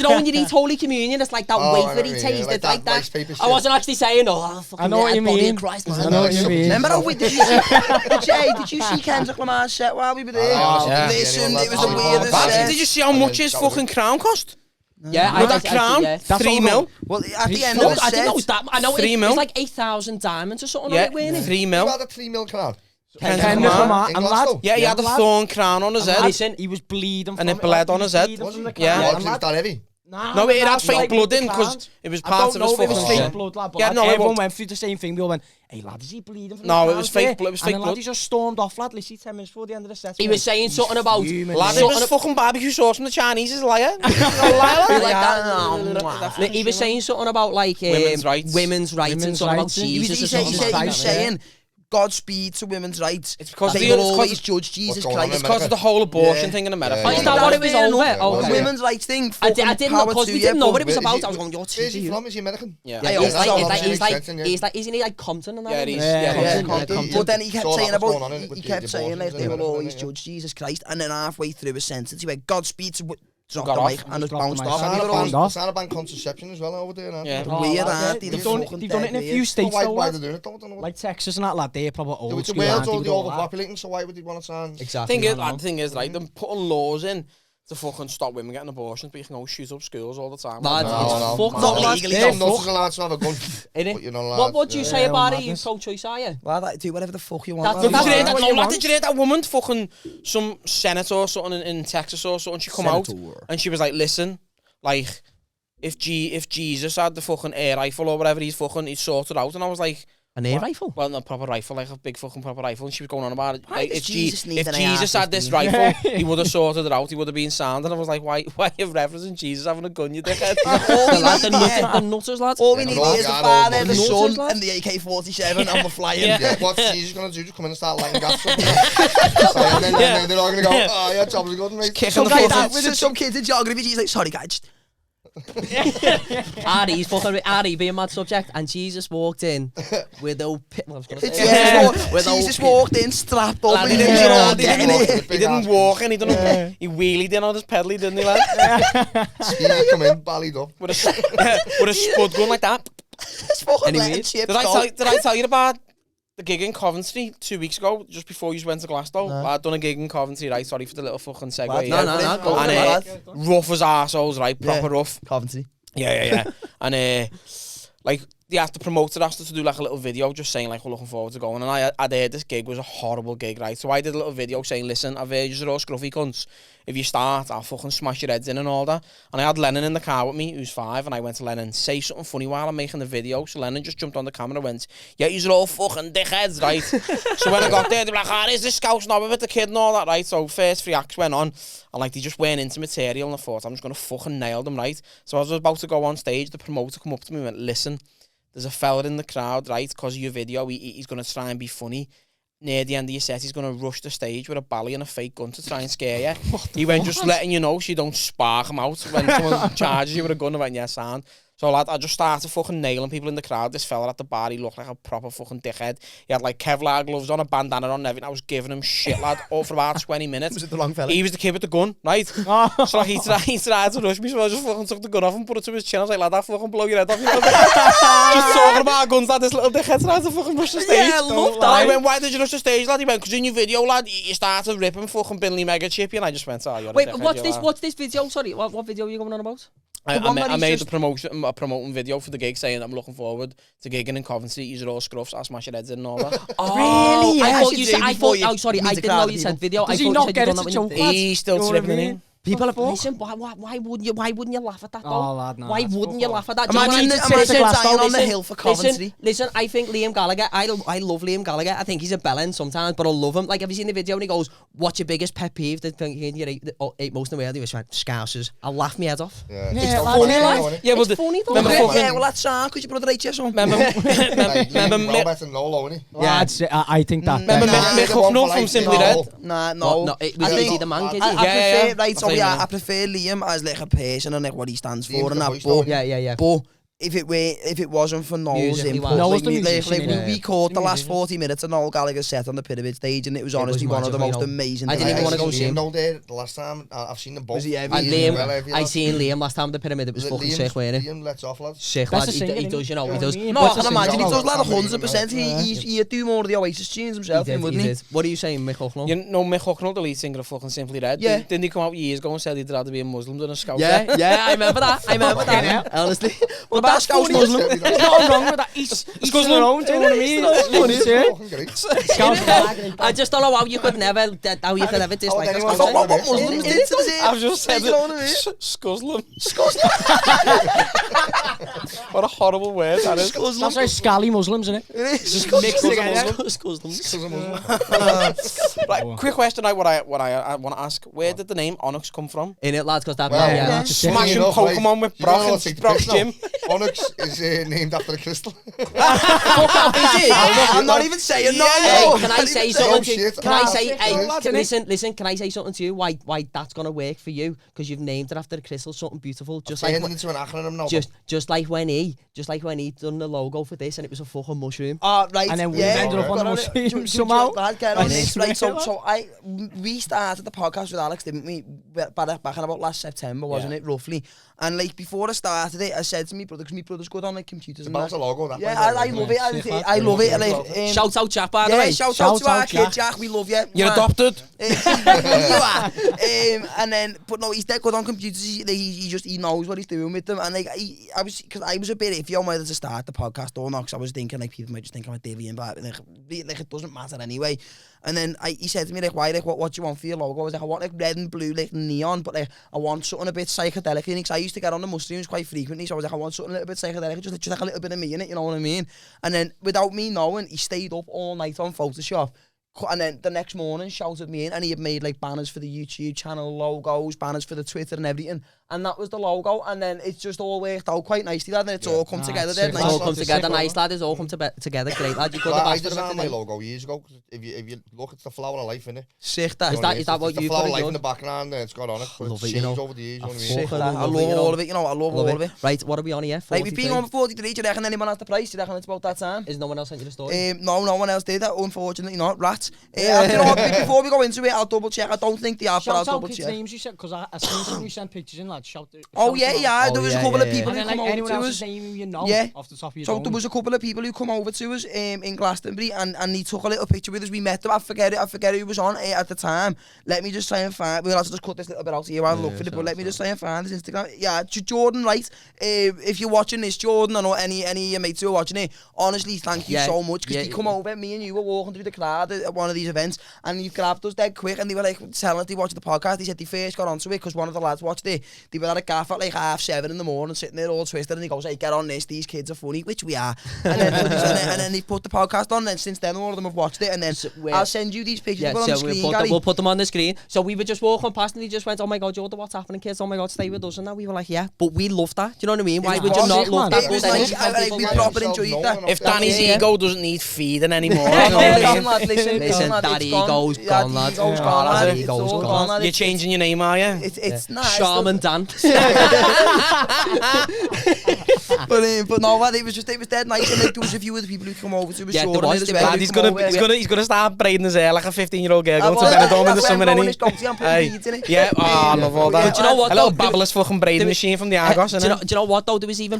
know when you eat Holy Communion? It's like that wafery taste. It's like that. I wasn't actually saying, I know what you mean. I know what you mean. Remember how did you see Kendrick Lamar's set while we were there? Listen, it was the weirdest set. Did you see how much his fucking crown cost? Yeah, that crown, 3 mil. Well, at the end of the set, I didn't know it was that. I know 3 it mil. was like 8,000 diamonds or something. Yeah, like that, wasn't it? 3 mil. You had a 3 mil crown. Kendrick Lamar, and lad, yeah, he had a thorn crown on his head. Listen, he was bleeding from and it bled on his head. Yeah, it was that heavy. No, it had fake blood in because it was part of his fucking fake blood, lad. But everyone went through the same thing. We all went, "Hey, lad, is he bleeding from the No, it was fake blood. It was fake blood. And he just stormed off, lad. Literally 10 minutes before the end of the set. He was saying something about... Lad, it was fucking barbecue sauce from the Chinese. He's a liar. He was saying something about like women's rights and something about Jesus or something like that. He was saying... Godspeed to women's rights. It's because they will always judge Jesus Christ. It's because of the whole abortion thing in America. Is that what it was over? The women's rights thing. I didn't know, because we didn't know what it was about. I was going, "You're Where's he from? Is he American? Yeah. He's like, isn't he like Compton and that? Yeah, Compton. But then he kept saying like they will always judge Jesus Christ, and then halfway through a sentence he went, "Godspeed to." Dropped the mic and just bounced off. Sanaban contraception as well over there. Yeah. Weird, aren't they? They've done it in a few states though. Why they doing it? Don't know. Like Texas and that, lad, they're probably old It's school. the world's already overpopulating, so why would they want to sign? Exactly. The thing is, right, them putting laws in to fucking stop women getting abortions, but you can go shoot up schools all the time. Lad, No, it's no. fucked Not up, lad. legally, You're not allowed to have a gun. But you're not allowed. What do you say Yeah, about it? You madness. pro-choice, are you? Well, like, do whatever the fuck you want. That's- lad. Did you hear that's that? what you No, lad, want. did you hear that woman, fucking some senator or something in Texas or something? She come out and she was like, "Listen, like, if Jesus had the fucking air rifle or whatever, he's sorted out." And I was like, An air rifle? well, not proper rifle, like a big fucking proper rifle. And she was going on about it. Why Like, does if Jesus need if an Jesus AR-15? had this rifle, he would have sorted it out. He would have been sound. And I was like, why are you referencing Jesus having a gun, you dickhead? The lad, the nutters, lad. All we Yeah, need no, is the God, father, all the the son, nonsense, and the AK-47, and we're flying. Yeah, what's Jesus gonna do? Just come in and start lighting gas up. So, and then they're all gonna go, oh, yeah, job's good, mate. Kicking the Some fucking... kids, some kids in geography, Jesus like, sorry guys. Ari being mad subject, and Jesus walked in with no pit. Well, I was gonna say, Jesus walked in, strapped up, Lad, and he yeah. didn't get on He didn't getting walk- it. He didn't walk and he didn't. He wheelied in on his pedally, didn't he, lad? Yeah, come in, ballied up. With a spud gun like that. It's fucking Anyways, letting chips Did I go. tell you about the gig in Coventry 2 weeks ago, just before you went to Glasgow? I'd done a gig in Coventry, right? Sorry for the little fucking segue. No, yeah. no, go for And it, lad. rough as arseholes, right? Proper Yeah. rough. Coventry. Yeah. And like the promoter asked us to do like a little video, just saying like we're looking forward to going. And I'd heard this gig was a horrible gig, right? So I did a little video saying, listen, I've heard you're all scruffy cunts. If you start, I'll fucking smash your heads in and all that. And I had Lennon in the car with me, who's 5, and I went to Lennon, say something funny while I'm making the video. So Lennon just jumped on the camera and went, yeah, you're all fucking dickheads, right? So when I got there, they were like, ah, is this scouse knob with the kid and all that, right? So first 3 acts went on, and like they just went into material, and I thought, I'm just going to fucking nail them, right? So I was about to go on stage, the promoter come up to me and went, listen, there's a fella in the crowd, right, because of your video, he's going to try and be funny. Near the end of your set, he's going to rush the stage with a bally and a fake gun to try and scare you. He went, just letting you know so you don't spark him out when someone charges you with a gun. I went, yeah, sound. So lad, I just started fucking nailing people in the crowd. This fella at the bar, he looked like a proper fucking dickhead. He had like Kevlar gloves on, a bandana on and everything. I was giving him shit, lad, all for about 20 minutes. Was it the wrong fella? He was the kid with the gun, right? So like, he tried to rush me, so I just fucking took the gun off and put it to his chin. I was like, lad, I'll fucking blow your head off. Just talking about guns, lad, this little dickhead tried to fucking rush the stage. Yeah, I love that. I went, why did you rush the stage, lad? He went, because in your video, lad, you started ripping fucking Binley Mega Chippy, and I just went, oh, you're a Wait, dickhead, what's you this? are." What's this video? Sorry, what video are you going on about? I made a promoting video for the gig saying I'm looking forward to gigging in Coventry. You're all scruffs, I'll smash your heads in and all that. Oh, Really? I Yeah, thought should you do said. before you Sorry, meet I the didn't crowd know of you people. sent video. Does I he thought not you said get you it done to that when you choke? did. He's still tripping in. People, listen, why wouldn't you laugh at that though? Oh, lad, no, why that's wouldn't you fuck laugh at that? Imagine Just imagine Glasgow, dying on the listen, hill for Coventry. Listen, I think Liam Gallagher, I love Liam Gallagher. I think he's a bellend sometimes, but I love him. Like, have you seen the video when he goes, what's your biggest pet peeve? The thing you ate most of the world, he was like, Scousers. I'll laugh my head off. Yeah. Yeah, It's lad, funny, yeah. lad. Yeah, It's but funny though. remember Yeah, fucking- yeah, well that's because your brother ate you, son. Remember Robert and Lolo, innit? Lads, I think that. Remember Nah, Mick the one Hucknall for from like- Simply no. Red? Nah, no. No, it was I think- Easy the Man, kid. I Yeah, prefer, yeah. right, I'll so tell you yeah, now. I prefer Liam as like a person and like what he stands Liam's for and the that, voice, though, but innit? Yeah. But if it wasn't for Noel's Musically input, wise. Noel's like, the musician, we yeah. caught the The last musician. 40 minutes of Noel Gallagher's set on the Pyramid stage, and it was honestly one of the magical, most you know. amazing I things. didn't even wanna go Liam see him. though there the last time. I've seen them both. Was he heavy? And Yeah, Liam, I seen Liam last time at the Pyramid. It was fucking sick, wasn't it? Liam lets off, lads. Sick, That's lad. the He singing, does, you know, he innit? does. You know No, what I I can mean? imagine he Yeah, does like yeah. 100%. He'd do more of the Oasis tunes himself, He wouldn't he? did. What are you saying, Mick Hucknall? You know Mick Hucknall, the lead singer of fucking Simply Red? Yeah. Didn't he come out years ago and said he'd rather be a Muslim than a Scout? Yeah, I remember that. Honestly. Well, that's funny. Muslim. There's nothing wrong with that. He's Muslim. their own, do you know what I mean? Fucking great. I just don't know how you could never dislike anyone us. thought, What Muslims did to the I've just said You know what I mean? it. Scuzzlem. What a horrible word that is. That's like scally Muslims, isn't it? Just mix Right, quick question. I want to ask: where did the name Onyx come from? In it, lads, because that. Well, Yeah. that's just it. Smashing enough, Pokemon with You don't know Brock what's and the Brock's piss now. gym. Onyx is named after a crystal. I'm not even saying no. Hey, can I say something to you? shit. Can I say, Nah, hey, listen, can I say something to you? Why that's gonna work for you? Because you've named it after a crystal, something beautiful. Just like Turned it into an acronym now. just like when he done the logo for this and it was a fucking mushroom. Right, And then we yeah, ended up on the got museum Do you somehow. want that? Get on I this, right? swear. So we started the podcast with Alex, didn't we? Back in about last September, wasn't it, roughly? And like before I started it, I said to me, because my brother's good on like computers and About that. the logo, that. Yeah, I love it. I love it. Like, Shout out Jack, by the way. Shout out to our kid, Jack. We love you. You're adopted. You are. And then, but no, he's dead good on computers. He knows what he's doing with them. And like, I was a bit iffy on whether to start the podcast or not, because I was thinking like people might just think I'm a divvy, but like it doesn't matter anyway. And then he said to me like, why, like, what do you want for your logo? I was like, I want like red and blue, like neon, but like I want something a bit psychedelic in it, because I used to get on the mushrooms quite frequently, so I was like, I want something a little bit psychedelic, just like a little bit of me in it, you know what I mean? And then without me knowing, he stayed up all night on Photoshop. And then the next morning shouted me in, and he had made like banners for the YouTube channel, logos, banners for the Twitter and everything. And that was the logo, and then it's just all worked out quite nicely, lad, and it's all come together there. It's all come together nice, lad. It's all come together great, lad. You could have I asked for designed my something. logo years ago. If you look, it's the flower of life, innit? Sick that. Is that what the you flower put of life in in the background, and it's got on it. But Love it's it, you know. changed over the years, you know what I mean? Sick that. I Love love it, you know. all of it, you know, I love all of it. Right, what are we on here? Like, we've been 43? on for 43, do you reckon anyone has the price? Do you reckon it's about that time? Is no one else sent you the story? No one else did that, unfortunately not. Rats. Do you know what, before we go into it, I'll double check. I don't think they have, but I'll Shout out double kids' check. names you said, because I seen some you sent pictures in, lad. Oh yeah, Oh, there was a yeah, couple yeah, of people And who then come like over anyone to else's us. name you know Yeah. off the top of your So dome. there was a couple of people who come over to us in Glastonbury, and he took a little picture with us. We met them. I forget who was on at the time. Let me just try and find. We'll have to just cut this little bit out here while I look for it. But let me just try and find his Instagram. Yeah, Jordan, right? If you're watching this, Jordan, I know any of your mates who are watching it. Honestly, thank you so much, because they come over. Me and you were walking through the crowd at one of these events, and you grabbed us dead quick, and they were like telling us they watched the podcast. They said they first got onto it because one of the lads watched it. They were at a gaff at like 7:30 in the morning, sitting there all twisted, and he goes, "Hey, get on this. These kids are funny," which we are. And then they put the podcast on, and since then all of them have watched it. And then I'll send you these pictures on the screen, Gary. We'll put them on the screen. So we were just walking past, and he just went, "Oh my God, Jordan, what's happening, kids? Oh my God, stay with us." And now we were like, "Yeah," but we love that. Do you know what I mean? Why would you not love that? It was nice. We proper enjoyed that. If Danny's ego doesn't need feeding anymore, Listen, Daddy ego's gone, lad. Daddy ego's gone. You're changing your name, are you? It's nice. Shaman Dan. But no, lad, it was dead nice, and like, there was a few other people who come over to us. Yeah, there was. Lad, he's gonna start braiding his hair like a 15-year-old girl going to Benidorm in the summer, innit? Yeah, I love all that. Do you know what, A little though? babbleless fucking braiding machine from the Argos, Do innit? you know what though? There was even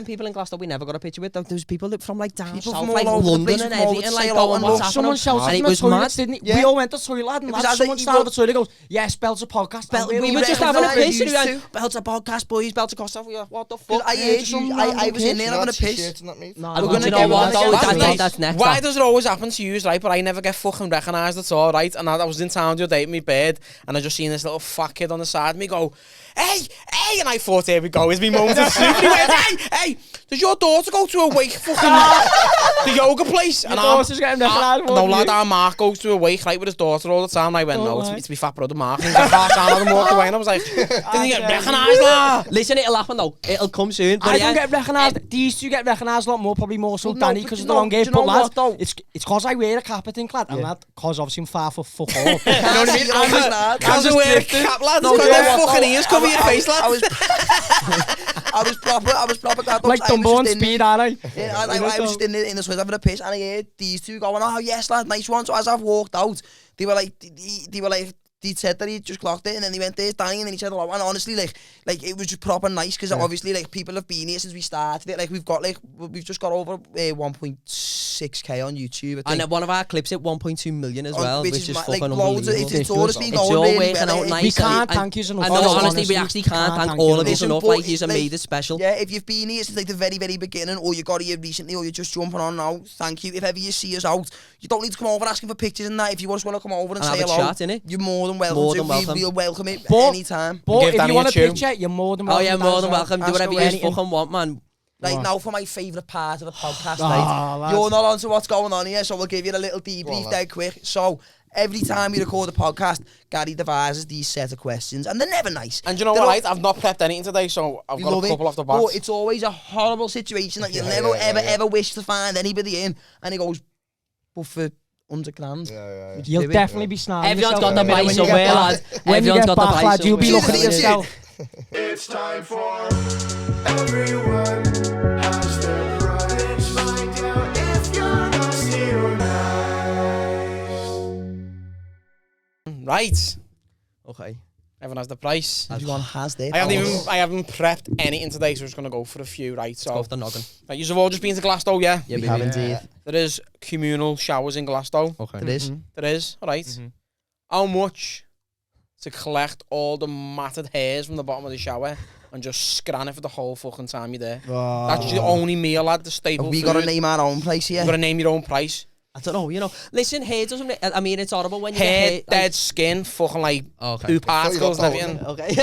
people in Glasgow we never got a picture with. There was people from like down People south, from like all over the London place and who come over everything, to like say hello going, and what's look. happening? Someone shouted And in it the was toilets, mad. didn't he? Yeah. We all went to the toilet, and was lad, as someone if he started was- the toilet, goes, "Yes, Belt's a podcast." We were just having a piss, and we used went, to. "Belt's a podcast, boys, Belt's a podcast." We were like, "What the fuck?" I heard you. I was in there having a piss. And We're do gonna you know get what one though? again. That's next. Why does it always happen to you, right? But I never get fucking recognised at all, right? And I was in town the other day with my bed, and I just seen this little fat kid on the side of me go, "Hey, hey!" And I thought, here we go, is me moment of truth. And he went, "Hey, does your daughter go to a wake fucking the yoga place?" And daughter's getting recognised more no, than lad, you. our Mark goes to a wake like with his daughter all the time. And I went, "No, it's my fat brother Mark." And he got half down and walked away, and I was like, "Didn't he get recognised, lad?" Listen, it'll happen though. It'll come soon. But I yeah, don't get recognised. These two get recognised a lot more, probably more so Well, no, Danny, but because you of the know- long game. do you know But lad, what, though? it's because I wear a cap, I think, lad, and that because obviously I'm far for fuck all. You know Can't what I see mean? you over that. Can't you wear a cap, lad? No, It's got you know them what, fucking though? ears cover your face, lad. I was proper glad. Like Dumbo on speed, aren't I? Yeah, I was just in the toilet having a piss, and I heard these two going, "Oh yes, lad, nice one." So as I've walked out, they were like, he said that he just clocked it, and then he went, "There's Danny," and then he said hello. And honestly, like it was just proper nice, because obviously, like, people have been here since we started it. Like we've just got over 1.6k on YouTube, I think. and one of our clips hit 1.2 million as well, which is like fucking loads unbelievable. it's always been It's going all really working well. out nice. We can't and- thank you enough. and no, Honestly, honestly, we actually can't thank all of you Listen, enough. but Like, you like- made it special. Yeah, if you've been here since like the very, very beginning, or you got here recently, or you're just jumping on now, thank you. If ever you see us out, you don't need to come over asking for pictures and that. If you just want to come over and And say have a hello, chat, innit? you're more than welcome. More to. than welcome. We'll welcome it But- anytime. But Give if Danny you want a a tune. picture, you're more than Oh welcome. yeah, more than Dan, welcome. Do Ask whatever you away. fucking want, man. Right Right. now for my favourite part of the podcast, Ah, right? lads. You're not on to what's going on here, so we'll give you a little Go debrief on, dead quick. So every time we record a podcast, Gary devises these set of questions, and they're never nice. And you know They're what, all- right? I've not prepped anything today, so I've We got love a couple it, off the but bat. it's always a horrible situation that you'll Yeah, never, yeah, ever wish to find anybody in. And he goes, "But for $100,000. Yeah. You'll Do it. definitely be snapping. Everyone's yourself got the in a minute price when you get somewhere, back. lads. When you Everyone's get got the back, price lad, you'll be somewhere. looking at yourself. It's time for everyone has their price. Find out if you're nasty or nice. Right. Okay. Everyone has the price. Everyone has their I haven't prepped anything today, so we're just gonna go for a few, right? So, Off the noggin. like, you've all just been to Glasto, yeah? Yeah, We baby. have indeed. There is communal showers in Glasto. Okay. It is. There is, alright. How much to collect all the matted hairs from the bottom of the shower and just scran it for the whole fucking time you're there? That's the only meal, lad, the staple Have we food. got to name our own place here? You've got to name your own price. I don't know, you know. Listen, hair doesn't... I mean, it's horrible when you Hair, get dead skin, fucking like Okay. poop particles and everything. Okay.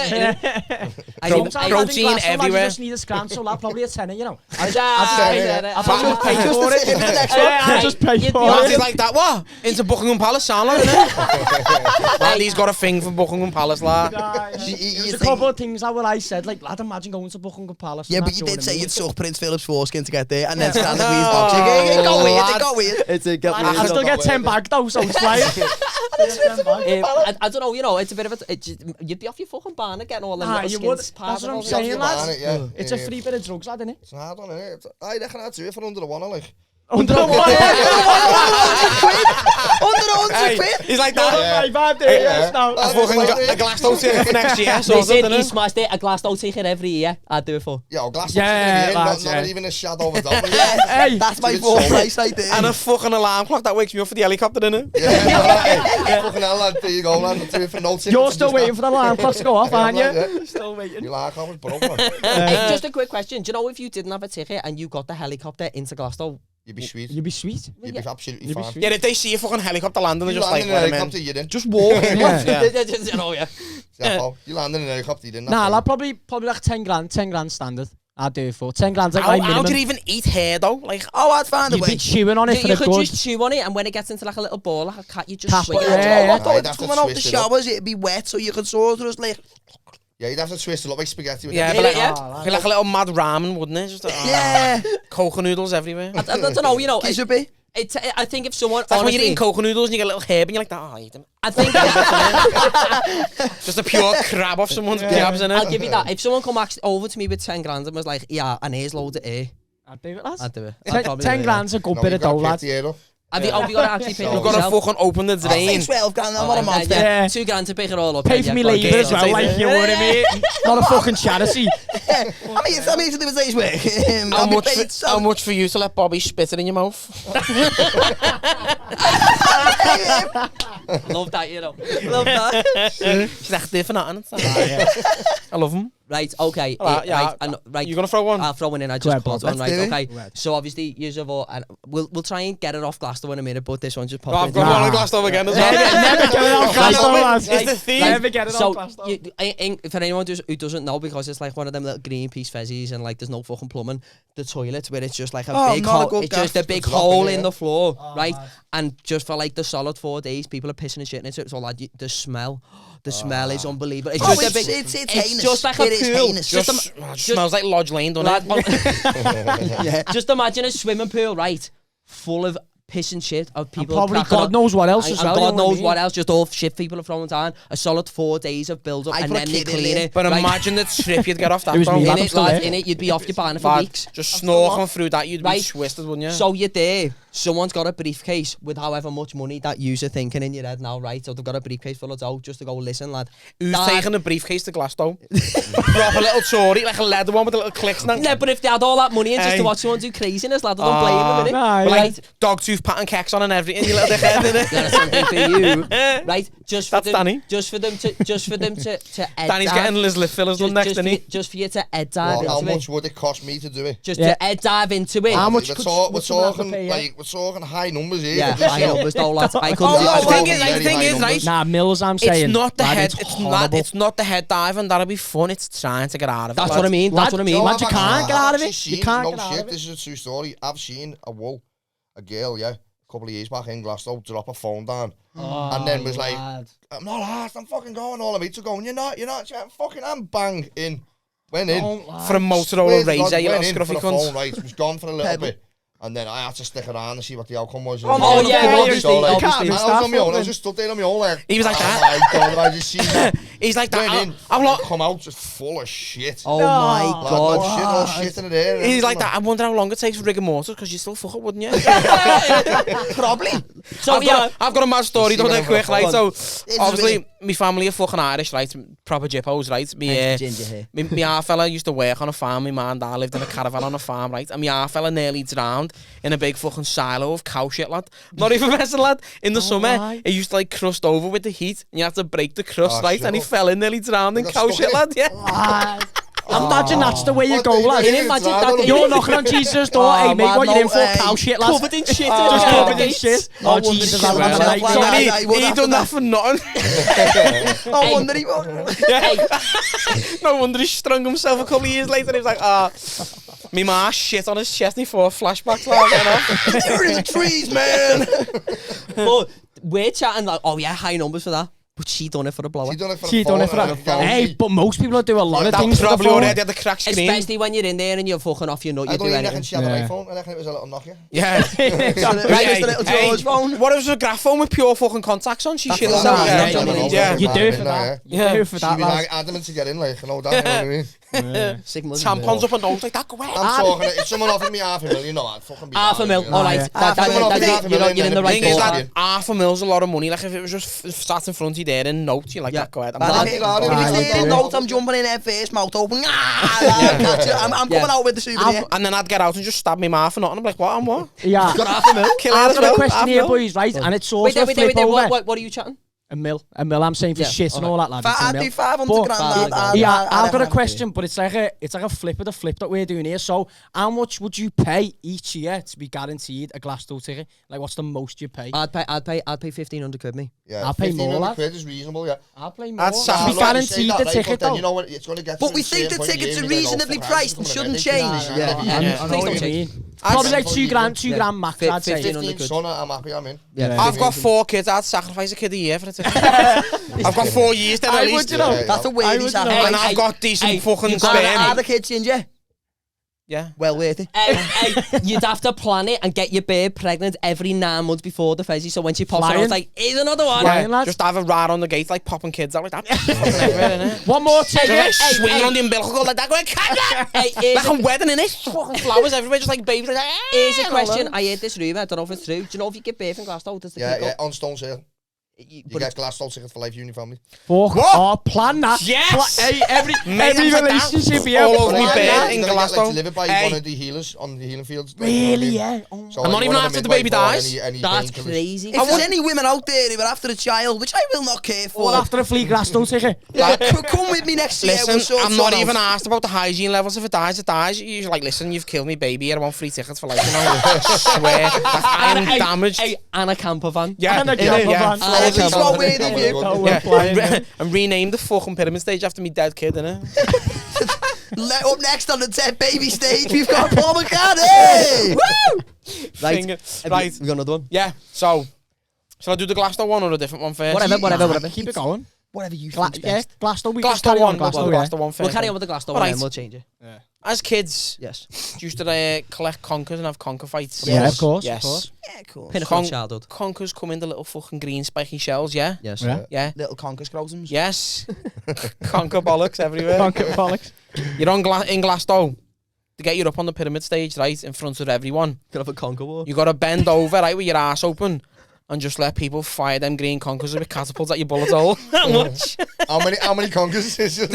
Protein everywhere. You just need a scan, so that probably a tenner, you know. I'll I'll pay for it. I'll just pay for Lads it. is like that, what? Into Buckingham Palace, sound like, innit? Lad, he's got a thing for Buckingham Palace, lad. There's a couple of things that I said, like, lad, imagine going to Buckingham Palace. Yeah, and but that, you know did what I say mean? you'd suck Prince Philip's foreskin to get there, and then scan the Queen's box. It got weird, it got weird. It's a get I still get 10 back though, so it's fine. I don't know, you know, it's a bit of a... you'd be off your fucking banner getting all the Ah, little you skins would. That's parted what I'm all saying, over. lads. It's a free bit of drugs, lad, innit? It's hard on it. I reckon I'd do it for under the one, like. Under the one. Hey, he's like that. Yeah. A Glasto ticket for next year, so Listen, he something. smashed it. A Glasto ticket every year. I'd do it for. Yeah, glass. Yeah, lads, not yeah. even a shadow of a doubt. Hey, That's my It's fourth so- place right there. And a fucking alarm clock that wakes me up for the helicopter, innit? Yeah. Fucking hell, lad. There you go, lad. I'll do it for no tickets. you're still waiting for the alarm clock to go off, aren't you? Yeah. Still waiting. You like I was broke, man. Hey, just a quick question. Do you know if you didn't have a ticket and you got the helicopter into Glasgow? You'd be sweet. You'd be sweet. You'd be absolutely You'd be fine. sweet. Yeah, if they see a fucking helicopter landing, they're You just land like, in a let him in. helicopter, you didn't. Just walk. Yeah. You know, yeah. You landed in a helicopter, you didn't. Nah, lad, probably like 10 grand standard. I'd do it for 10 grand's like my How do minimum. you even eat hair, though? Like, Oh, I'd find a You'd way. be chewing on it for You the could good. just chew on it, and when it gets into like a little ball, like a cat, you just Tap swing it, it. yeah. I thought I'd it's have to coming out the twist it up. showers, it'd be wet, so you could sort of just like... Yeah, you'd have to twist it up like spaghetti. With yeah, it. but like, Yeah. like a little mad ramen, wouldn't it? Just Yeah. cocoa noodles everywhere. I don't know, you know. Kiss a bit. I think if someone It's like when you're honestly, eating cocoa noodles and you get a little herb and you're like, oh, I eat them. I think Just a pure crab off someone's jabs, innit? I'll give you that. If someone come over to me with 10 grand and was like, yeah, and here's loads of air, I'd do it, lads. I'd do it. I'd probably 10 do it, grand's a good No, bit you've of dough, got to pick lad. the air up. Have you got to actually pick it You've up You've got to yourself? fucking open the I'll take drain. 12 grand, I'm not a month. Yeah. 2 grand to pick it all up. Pay yeah, for me yeah, go on, labour go as on. well, like, you know what I mean? Not a fucking charity. I mean, to do a day's work. How much for you to let Bobby spit it in your mouth? Love that, you know. Love that. She's echt different, I love him. Right, okay. Alright, yeah. Right, and, right. You gonna throw one? I'll throw one in. I Go just ahead, caught Bob. one. Let's Right, do it. okay. So obviously, use of all, and we'll try and get it off Glasto in a minute, but this one's just Oh, popped I've into got my one Nah. on glass over again as well. Never get it off Glasto, Glasto, lads. It's the theme. Never get it So, off Glasto. for anyone who doesn't know, because it's like one of them little Greenpeace fezzies and like there's no fucking plumbing, the toilet where it's just like a Oh, big not a hole, good it's just a gaff. big It's hole nothing, in yeah. the floor, right? And just for like the solid 4 days, people are pissing and shitting into it. So like the smell is unbelievable. It's Oh, just a big. it's It's heinous. just like a It is pool. heinous. Just Smells like Lodge Lane, doesn't it? Just imagine a swimming pool, right, full of piss and shit of people. Probably cracking God up. knows what else And as well. God you know knows I mean? what else, just all shit people are throwing down. A solid 4 days of build up, I and put a then they kid in clean there. it. But right? imagine the trip you'd get off that, It was though. me, in lad, I'm it, still lad, there. in it, you'd be off your banner for Lad, weeks. just snorkeling through that, you'd be Right. twisted, wouldn't you? So you're there, someone's got a briefcase with however much money that you're thinking in your head now, right? So they've got a briefcase full of dough just to go, listen, lad. Who's Dad- taking a briefcase to Glasto? Drop a little Tory, like a leather one with a little clicks now. Yeah, but if they had all that money and just Hey. to watch someone do craziness, lad, I don't blame them, innit? Nah, With, yeah. like dog tooth pattern keks on and everything, you little dickhead, innit? That's something for you, right? Just for That's them, Danny. Just for them to ed Danny's dive. getting his lip fillers done next, isn't he? Just for you to ed dive Well, how into much it. would it cost me to do it? Just Yeah. to ed dive into it. How much we're could- we're what's someone have to talking pay, yeah? like we're talking high numbers here. Yeah, Just, I you know, know, though, lads. I couldn't Oh, do no, it. The thing Very is, like, the thing high is, right? numbers. Nah, Mills, I'm saying. It's not the lad, head. it's It's not. horrible. It's not the head diving that'll be fun. It's trying to get out of it. That's lad. what I mean. That's what I mean. Lad, you can't get out of I've it. seen- You can't no get out shit, of it. this is a true story. I've seen a girl, yeah, a couple of years back in Glasgow, drop her phone down. And then was like, I'm not asked, I'm fucking going. All of me to going, you're not, yeah, fucking, I'm bang in. Went in. For a Motorola Swear to God, Razor, you little went in for scruffy the phone, cunt. right, was gone for a little bit. And then I had to stick around and see what the outcome was. Oh, yeah, obviously, So, like, obviously. I was on my own, I was just stood there on my own, like, He was like oh that. my God, I just seen that. He's like Went that. in, I'm like, come out just full of shit. Oh my Like, God. all shit in the air. and he's like everything, that. I wonder how long it takes for rigor mortis because you still fuck it, wouldn't you? Probably. So, I've got a mad story. You see Don't what it I'm quick, gonna like so. It's Obviously, my family are fucking Irish, right? Proper jippos, right? Ginger hair. My half fella used to work on a farm. My man and dad lived in a caravan on a farm, right? And my half fella nearly drowned in a big fucking silo of cow shit, lad. Not even messing, lad. In the summer, right. it used to like crust over with the heat, and you had to break the crust, Oh, right? shut And he up. fell in, nearly drowned in Got cow stuck shit, in lad. it? Yeah. Imagine that's the way you What go, the- lad. you Imagine drowned that- on him. You're knocking on Jesus' door. Oh, Hey, mate, man, what you no in for? way. Cow shit, lad. Covered in shit. Just covered in Gates. shit. No Oh, wonder Jesus, he that's killed what himself, I'm lad. So Aye, he, aye, well, he after done that that. for nothing. No wonder he won't. No wonder he strung himself a couple of years later. He was like, me ma shit on his chest and he thought flashbacks, lad, you know? You're in the trees, man. But we're chatting like, oh yeah, high numbers for that. But she done it for a blower. She done it for She a done phone it for and a a phone. Hey, but most people do a lot of That things for the probably phone. already had the cracked screen. Especially when you're in there and you're fucking off your nut, I you don't do even reckon anything. she had an Yeah. iPhone. I reckon it was a little Nokia. Yeah. Right, it's the little George phone. What if it was a graph phone with pure fucking contacts on? She That's shit what herself. I'm Yeah, saying. yeah, Yeah. You do it for Nah, that. yeah. You do it for She'd that, be lad. like adamant to get in, like, I know that, you know what I mean? Signals. Tampons up her nose like that. Go away. I'm talking, if someone offered me $500,000, I'd fucking be Half a down, mil. you know? All right. Yeah. You're in the The right thing is ballpark. that $500,000's a lot of money. Like if it was just sat in front of you there in notes, you're like, Yeah. that, go ahead. I'm But glad. if glad it's it- there in notes, I'm jumping in head first, mouth open. I'm coming out with the souvenir. And then I'd get out and just stab me ma for nothing. I'm like, what? I'm what? Yeah. Got half a mil. Kill her I've as got a well. question half here, mil. boys, right? And it's Wait also a flip there. over. What are you chatting? A mil, I'm saying for Yeah, shit and all that, lad. It's a I'd mil. do 500 But- grand. I'd- Yeah, I'd I've got a have question, but it's like a flip of the flip that we're doing here. So, how much would you pay each year to be guaranteed a Glasto ticket? Like, what's the most you pay? I'd pay 1,500 quid, me. Yeah, I'll pay more, 1,500 lad. quid is reasonable, yeah. I'll play more. I'd To say- be Like you say guaranteed that, the right, ticket, but then though. you know what, it's going to get But to we a think certain the point in tickets the are year, you go, reasonably fuck, priced how's and it gonna shouldn't be? change. Yeah. I know Please what don't you change. mean. I'd Probably say like for 2 you, grand, 2 yeah. grand max, I'd say. 15 15 son, I'm happy I'm in. Yeah. I've got 4 kids. I'd sacrifice a kid a year for it. I've got 4 years then I at would, least. you know. Yeah, That's a I weird would sacrifice. know. And I've got decent fucking you gotta- sperm. Are the kids ginger? Yeah. Well worth it. You'd have to plan it and get your babe pregnant every 9 months before the fezzy. So when she pops it out, Flying. it's like, here's another one. Flying, lads. Just have a ride on the gate, like popping kids out like that. Fucking everywhere, innit? One more Just ticket. like swinging on the umbilical like that, going, Hey, here's like a wedding in it. Fucking flowers everywhere, just like babies. Like, Here's a and all question. that. I heard this rumour. I don't know if it's true. Do you know if you get birth in Glasgow? Does the Yeah, kick yeah, up? on Stone Sale. You But get glass tickets for life, uni family. Fuck. What? Oh, plan that. Yes! Hey, every Mate, every I'm like that. relationship here. All over But me then bed you're in gonna get, Glasgow. like, delivered by Hey. one of the healers on the healing fields. Like, you know what I Really, mean? yeah. Oh. So, I'm not like, even one of after the midwife baby or dies. any That's painkillers. crazy. If there's any women out there who are after a child, which I will not care for, All after a flea Glasto ticket. come with me next year. we'll Listen, sort I'm not something even out. asked about the hygiene levels. If it dies, it dies. You're like, listen, you've killed me, baby. I want free tickets for life. You know, I swear. Like, I am damaged. Hey, and a camper van. Yeah, And a innit? camper Yeah. van. At least what we're Camper doing. van. Oh, we're Yeah. flying, man. And rename the fucking pyramid stage after me dead kid, innit? Up next on the 10 baby stage, we've got Paul McCartney. Right. Finger- Right. We got another one. Yeah. So, shall I do the Glasto one or a different one first? Whatever. Keep it going. Whatever you Gla- think's yeah, best. Glasto. We can Glasto carry on one. We'll Glasto, do yeah. Glasto one first. We'll carry on with the Glasgow one Alright. and then we'll change it. As kids, Yes. used to collect conkers and have conker fights. Yeah, of course. Yes. Of course. Yeah, cool. Pinnacle Con- of childhood. Conkers come in the little fucking green spiky shells, yeah? Yes. Yeah. Yeah. Little conker scrotums. Yes. Conker bollocks everywhere. Conker bollocks. You're on in Glasto to get you up on the pyramid stage, right, in front of everyone. Could have a conker war. You got to bend over, right, with your ass open and just let people fire them green conkers with catapults at your bullet hole. How much? How many conkers is it?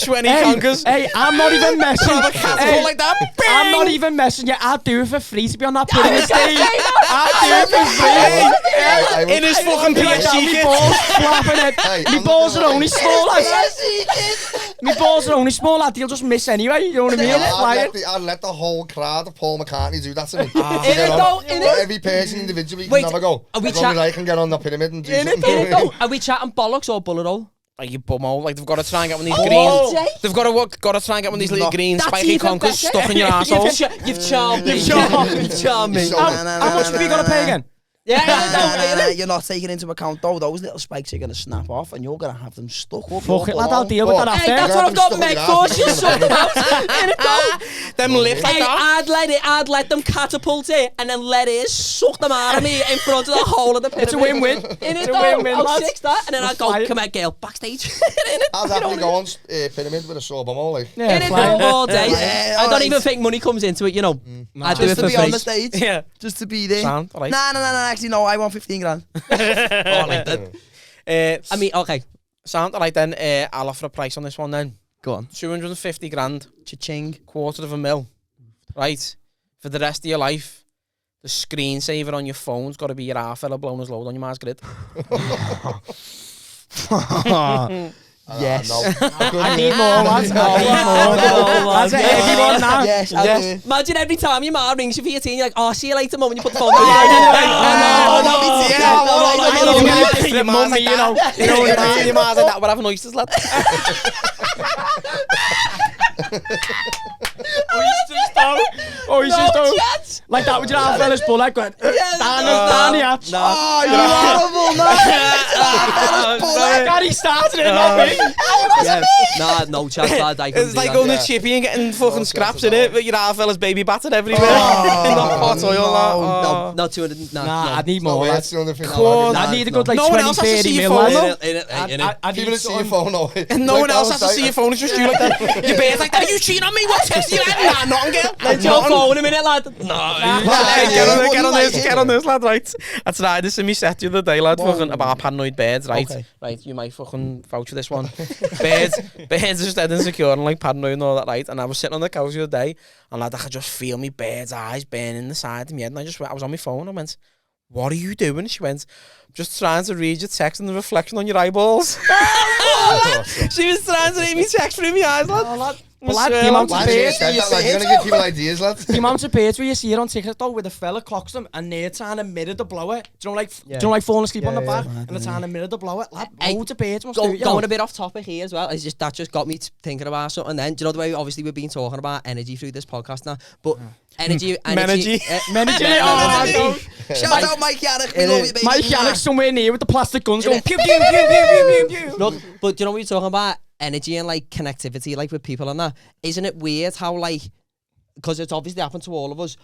20 conkers. Hey, I'm not even messing. Catapult Hey, like that. I'm not even messing. Yeah, I'd do it for free to be on that pyramid stage. I'd do it for free. I will- In his fucking Like that, PSG me kit. balls flapping it. Hey, Me I'm balls not are gonna only lie. small, lads. Me balls are only small, lad. You'll just miss anyway. You know what I mean? Flying. I'd let the whole crowd of Paul McCartney do that to me. In it though, in it. Every person individually Wait, can have a go. are we As long as chat- I can get on the pyramid and do In it something. though. Are we chatting bollocks or bullet hole? Like you bumhole. Like they've got to try and get one of these Oh, green. Jay. They've got to try and get one of these little green That's spiky even conkers better. stuck in your asshole. You've charmed me. You've charmed me. You've charmed me. So- How much have you got to pay again? Yeah, You're not taking into account though, those little spikes are going to snap off and you're going to have them stuck up. Fuck it, lad. I'll deal with that Hey, after. that's what I've got Meg for. She's sorting out. In it though. Them lips like Hey, that. I'd let them catapult it and then let it suck them out of me in front of the whole of the pyramid. It's a win-win. In it It's a though. win-win, I'll lads. fix that and then I'll go, Flying. come here, girl, backstage. In it. I'd happily go on pyramid with a sore bum all like. Yeah, In it flying. though all day. Yeah, I don't alright. even think money comes into it, you know. I do it Just to for be on the free. stage. Yeah. Just to be there. Sound, alright. Nah, actually no, I want 15 grand. I mean, okay. Sound alright then. I'll offer a price on this one then. Go on. 250 grand. Cha-ching. $250,000. Right. For the rest of your life, the screensaver on your phone's got to be your half fella blowing his load on your Mars grid. Yes. I need more, lads. That's it, everyone now. Yes, I'll do it. Imagine every time your ma rings you for your teen, you're like, oh, see you later, mum, when you put the phone down. Your mum, you know, your ma's like that, we're having oysters, lad. Oysters though. Like that with your half fella's bull like going down the hatch. Oh, you're horrible, man. God, he started it, not me. Nah, no chance, lad. I couldn't It's do like that. going to Chippy and getting fucking scraps in it, but your half fella's baby battered everywhere. In the pot oil. No, not 200. Nah, I need more, No, lads. that's the only thing. I need a good like No one 20, else has to 30 see your mil, phone, lads. though. People that see your phone, no. And no one else has to see your phone, it's just you like that. Your bear's like that, are you cheating on me? What text you had? Nah, nothing, girl. Let's your phone a minute, lad. Get on this, lad, right? I tried this in my set the other day, lad, fucking about paranoid birds, right? Okay. Right, you might fucking vouch for this one. Birds are just dead insecure and like paranoid and all that, right? And I was sitting on the couch the other day, and lad, I could just feel my bird's eyes burning the side of my head, and I was on my phone, and I went, what are you doing? She went, just trying to read your text and the reflection on your eyeballs. She was trying to read me text through my eyes, lad. But lad, the amount of Why did you birds say that? Like, you're going to give people ideas, lad. the amount of birds where you see it on TikTok though, where the fella clocks them and they're trying to mirror the blower. Do you know like falling asleep on the back and they're trying to mirror the blower? Lad, loads of birds must do it, you know. Going a bit off topic here as well. It's just that just got me thinking about something. Then do you know the way obviously we've been talking about energy through this podcast now, but energy. Shout out Mike Yannick. We love you, baby. Mike Yannick somewhere near with the plastic guns going pew pew pew pew pew pew. Look, but do you know what you're talking about? Energy and like connectivity, like with people and that. Isn't it weird how like, because it's obviously happened to all of us.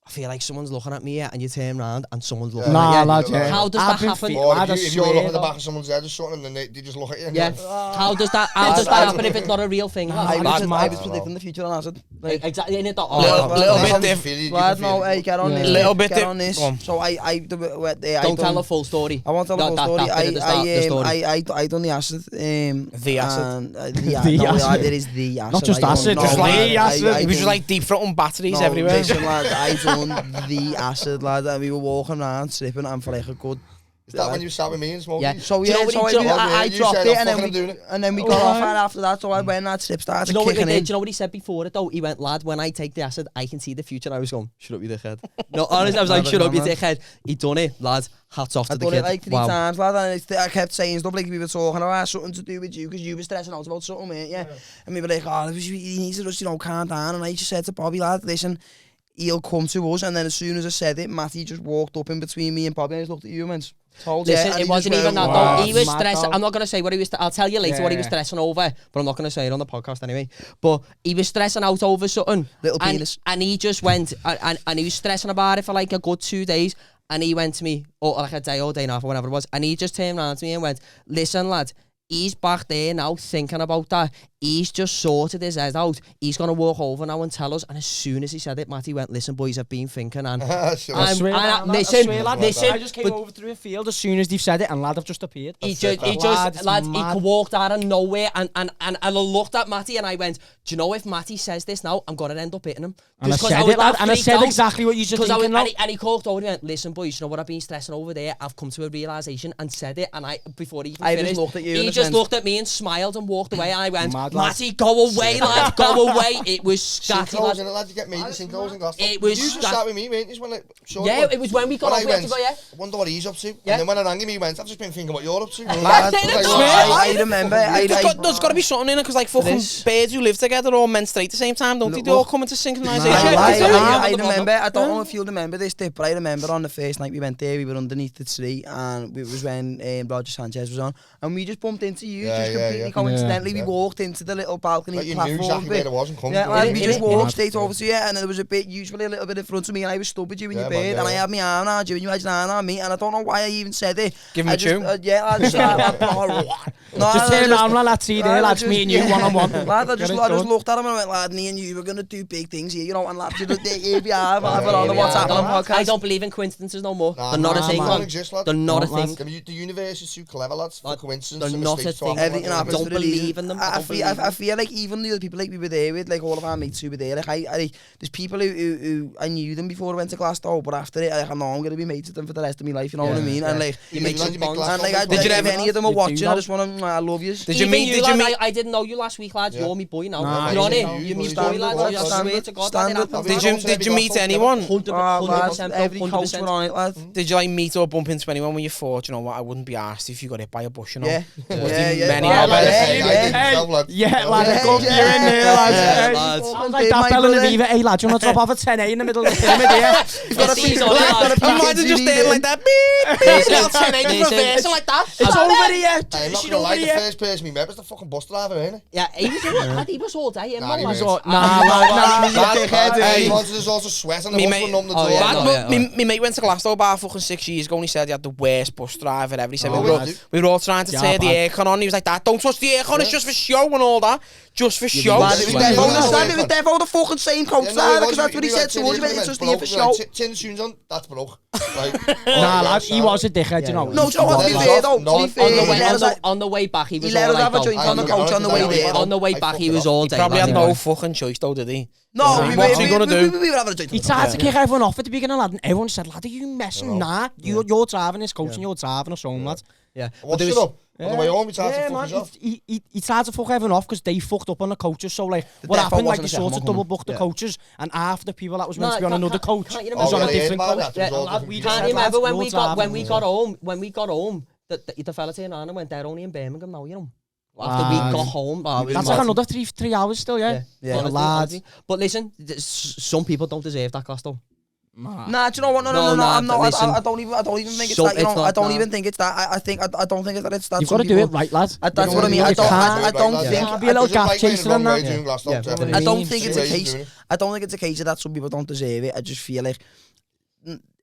I feel like someone's looking at me and you turn around and someone's looking at you. Lad, yeah. How does that happen? Or if you're looking at the back of someone's head or something and they just look at you. Yeah. How does that happen if it's not a real thing? I was predicting the future on acid. Exactly. In it, Little bit different. Lad, no, hey, get on this. Little bit Get on this. different. So I Don't tell the full story. I won't tell the full story. That bit at the start of the story. I done the acid. The acid. And, The acid. There is the acid. Not just acid, just the acid. It was just like deep throating batteries everywhere. Listen, lad, I done the acid, lad, and we were walking around tripping and for like a good. Is that when you sat with me and smoked? Yeah. So Do you know yeah, what so he- I you dropped said, it "Oh, and fuck it, I'm doing then it." we got off and after that. So I went that trip started Do you know what he kicking did? in. Do you know what he said before it though? He went, lad, when I take the acid, I can see the future. And I was going, shut up, you dickhead. No, honestly, I was like, shut up, you dickhead. He done it, lad. Hats off to I the done kid. it like 3 times, lad, and I kept saying stuff like we were talking about something to do with you because you were stressing out about something, mate, yeah. And we were like, oh, he needs to just, calm down. And I just said to Bobby, lad, listen, he'll come to us. And then as soon as I said it, Matty just walked up in between me and Bobby and he looked at you and went, told you. Listen, And it he wasn't just even went, that "Wow." though. He was mad, stressing. though. I'm not going to say what he was. I'll tell you later what he was stressing over, but I'm not going to say it on the podcast anyway. But he was stressing out over something. Little and, penis. And he just went, and he was stressing about it for like a good 2 days. And he went to me, or like a day or day and a half or whatever it was. And he just turned around to me and went, listen, lad, he's back there now thinking about that. He's just sorted his head out. He's going to walk over now and tell us. And as soon as he said it, Matty went, listen, boys, I've been thinking. And Sure. listen, I just came over through a field as soon as they've said it, and lad, I've just appeared. He walked out of nowhere and I looked at Matty and I went, do you know if Matty says this now, I'm going to end up hitting him. And I Just 'cause said was it, lad, that and I freaked said out. exactly what you just 'Cause I thinking was- now. and he called over and went, listen, boys, you know what I've been stressing over there? I've come to a realisation and said it. And before he even I just finished, looked at you in he a just sense. looked at me and smiled and walked away. And I went, Mad, lad. Matty, go away, lad, go away. It was scatty, Synchros lad. in it, lad. You get me the synchros and glasto. It was You just scat- sat with me, mate. Just went like, sure. Yeah, it was when we got off, we had to go, yeah. I wonder what he's up to. Yeah. And then when I rang him, he went, I've just been thinking what you're up to. Lad, I did it, I remember. There's got to be something in it, because like fucking birds who live together all menstruate at the same time, don't they? They all come into synchronisation. I remember, I don't know if you'll remember this, Dip, but I remember on the first night we went there, we were underneath the tree, and it was when Roger Sanchez was on, and we just bumped into you, just completely coincidentally. We walked into into the little balcony Like you knew platform exactly where bit. it was and come. Yeah, like, we just Yeah. walked straight over to you, and there was usually a little bit in front of me, and I was stood with you in your man, bed, and I had my arm around you, and you had your arm around me, and I don't know why I even said it. Give him a tune. Yeah, I just Just turn around, lad, let's see there, lads, me and you, one-on-one. Lad, I just looked at him and I went, lad, me and you were going to do big things here, you know, and lads, here we are, on the What's Happening podcast. I don't believe in coincidences no more. Nah, They're not a thing, don't man. exist, lad. They're not a Lads. thing. The universe is too clever, lads, for coincidence. They're and not a mistakes to thing. happen. Everything happens Don't for a reason. believe in them. I feel like even the other people like we were there with, like all of our mates who were there, like there's people who I knew them before I went to Glasgow, but after it, like, I know I'm going to be mates with them for the rest of my life, you know what I mean? And like, You make some bonds. and like, Did you if ever- any of them are You do watching, I know. just want to, I love you. Did you Even meet? Did you lads, meet? I didn't know you last week, lads. Yeah. You're my boy now. Nah, You're on you it. know, You're my you boy, know, lads. I stand swear up, to God, stand that up. didn't happen. Did you meet anyone? 100%. Every coach were on it, lad. Did you like meet or bump into anyone when you thought, you know what, I wouldn't be asked if you got hit by a bush, you know? Yeah. Was Yeah, there yeah. many Yeah, of lad, us? yeah, Hey, I did myself, lad. Yeah, lad, Yeah, go, yeah. you're in there, lads. Yeah, Hey. lads. Sounds like that Bell and Aviva. Hey, lad, do you want to drop off a 10A in the middle of the pyramid here? These are lads. Imagine just there like that, beep! Now 10 acres Listen. reversing like that. It's over here. I'm not She's gonna lie, over the here. first person we met was the fucking bus driver, ain't it? Yeah, he was all day. Nah, he was was. all. Nah, lad, He wanted us all to sweat on the Me bus mate- for numb the Oh, door. yeah, Bad, no, but yeah, me mate went to Glasgow about fucking 6 years ago and he said he had the worst bus driver ever. He said Oh, we, were, really? we were all trying to Yeah, tear the bad. aircon on. He was like, that, don't touch the aircon, it's just for show and all that. Just for show. Lad, it was Yeah, Devo, yeah, understand? yeah. It was Devo the fucking same coach, Yeah, because that's what he said to us, it's just here for show. Tin tunes on, that's broke. Like, Nah, lad, he was a dickhead, you know. No, do you know what, to be fair though, to be fair, On the way back, he was he let all us have a like, joint oh, on the coach on the way there. on the way back, he was all day. Probably had lad. no fucking choice though, did he? No, What's he gonna do? we were having a joint. He tried to kick everyone off at the beginning, lad, and everyone said, lad, are you messing? Nah, you're driving this coach and you're driving us home, lad. Yeah. What's it up? On the way home, we tried to Yeah, fuck us man, off. he tried to fuck everyone off because they fucked up on the coaches. So, like, what depot happened, like, wasn't they a sort second of one. double booked the coaches, and half the people that was meant to be on No, another coach can't you was Oh, on a yeah, different yeah, coach. that, that was all different. We Can't just you said, remember lads, when we you're got driving. when we got home the fella turned around and went, they're only in Birmingham now, you know. After we got home, That's like another 3 hours still, yeah? Yeah. honestly, Lad. honestly. But listen, some people don't deserve that class though. Nah, do you know what? No, nah, I'm not. listen. I don't even think it's So that. You it's know, not I don't that. even think it's that. I don't think it's that. It's that. You've some got to do people- it right, lad. That's You what I mean. know, I you don't can't- think. Can't be a little gap chaser and that. I don't think it's a Mean. case. I don't think it's a case of that some people don't deserve it. I just feel like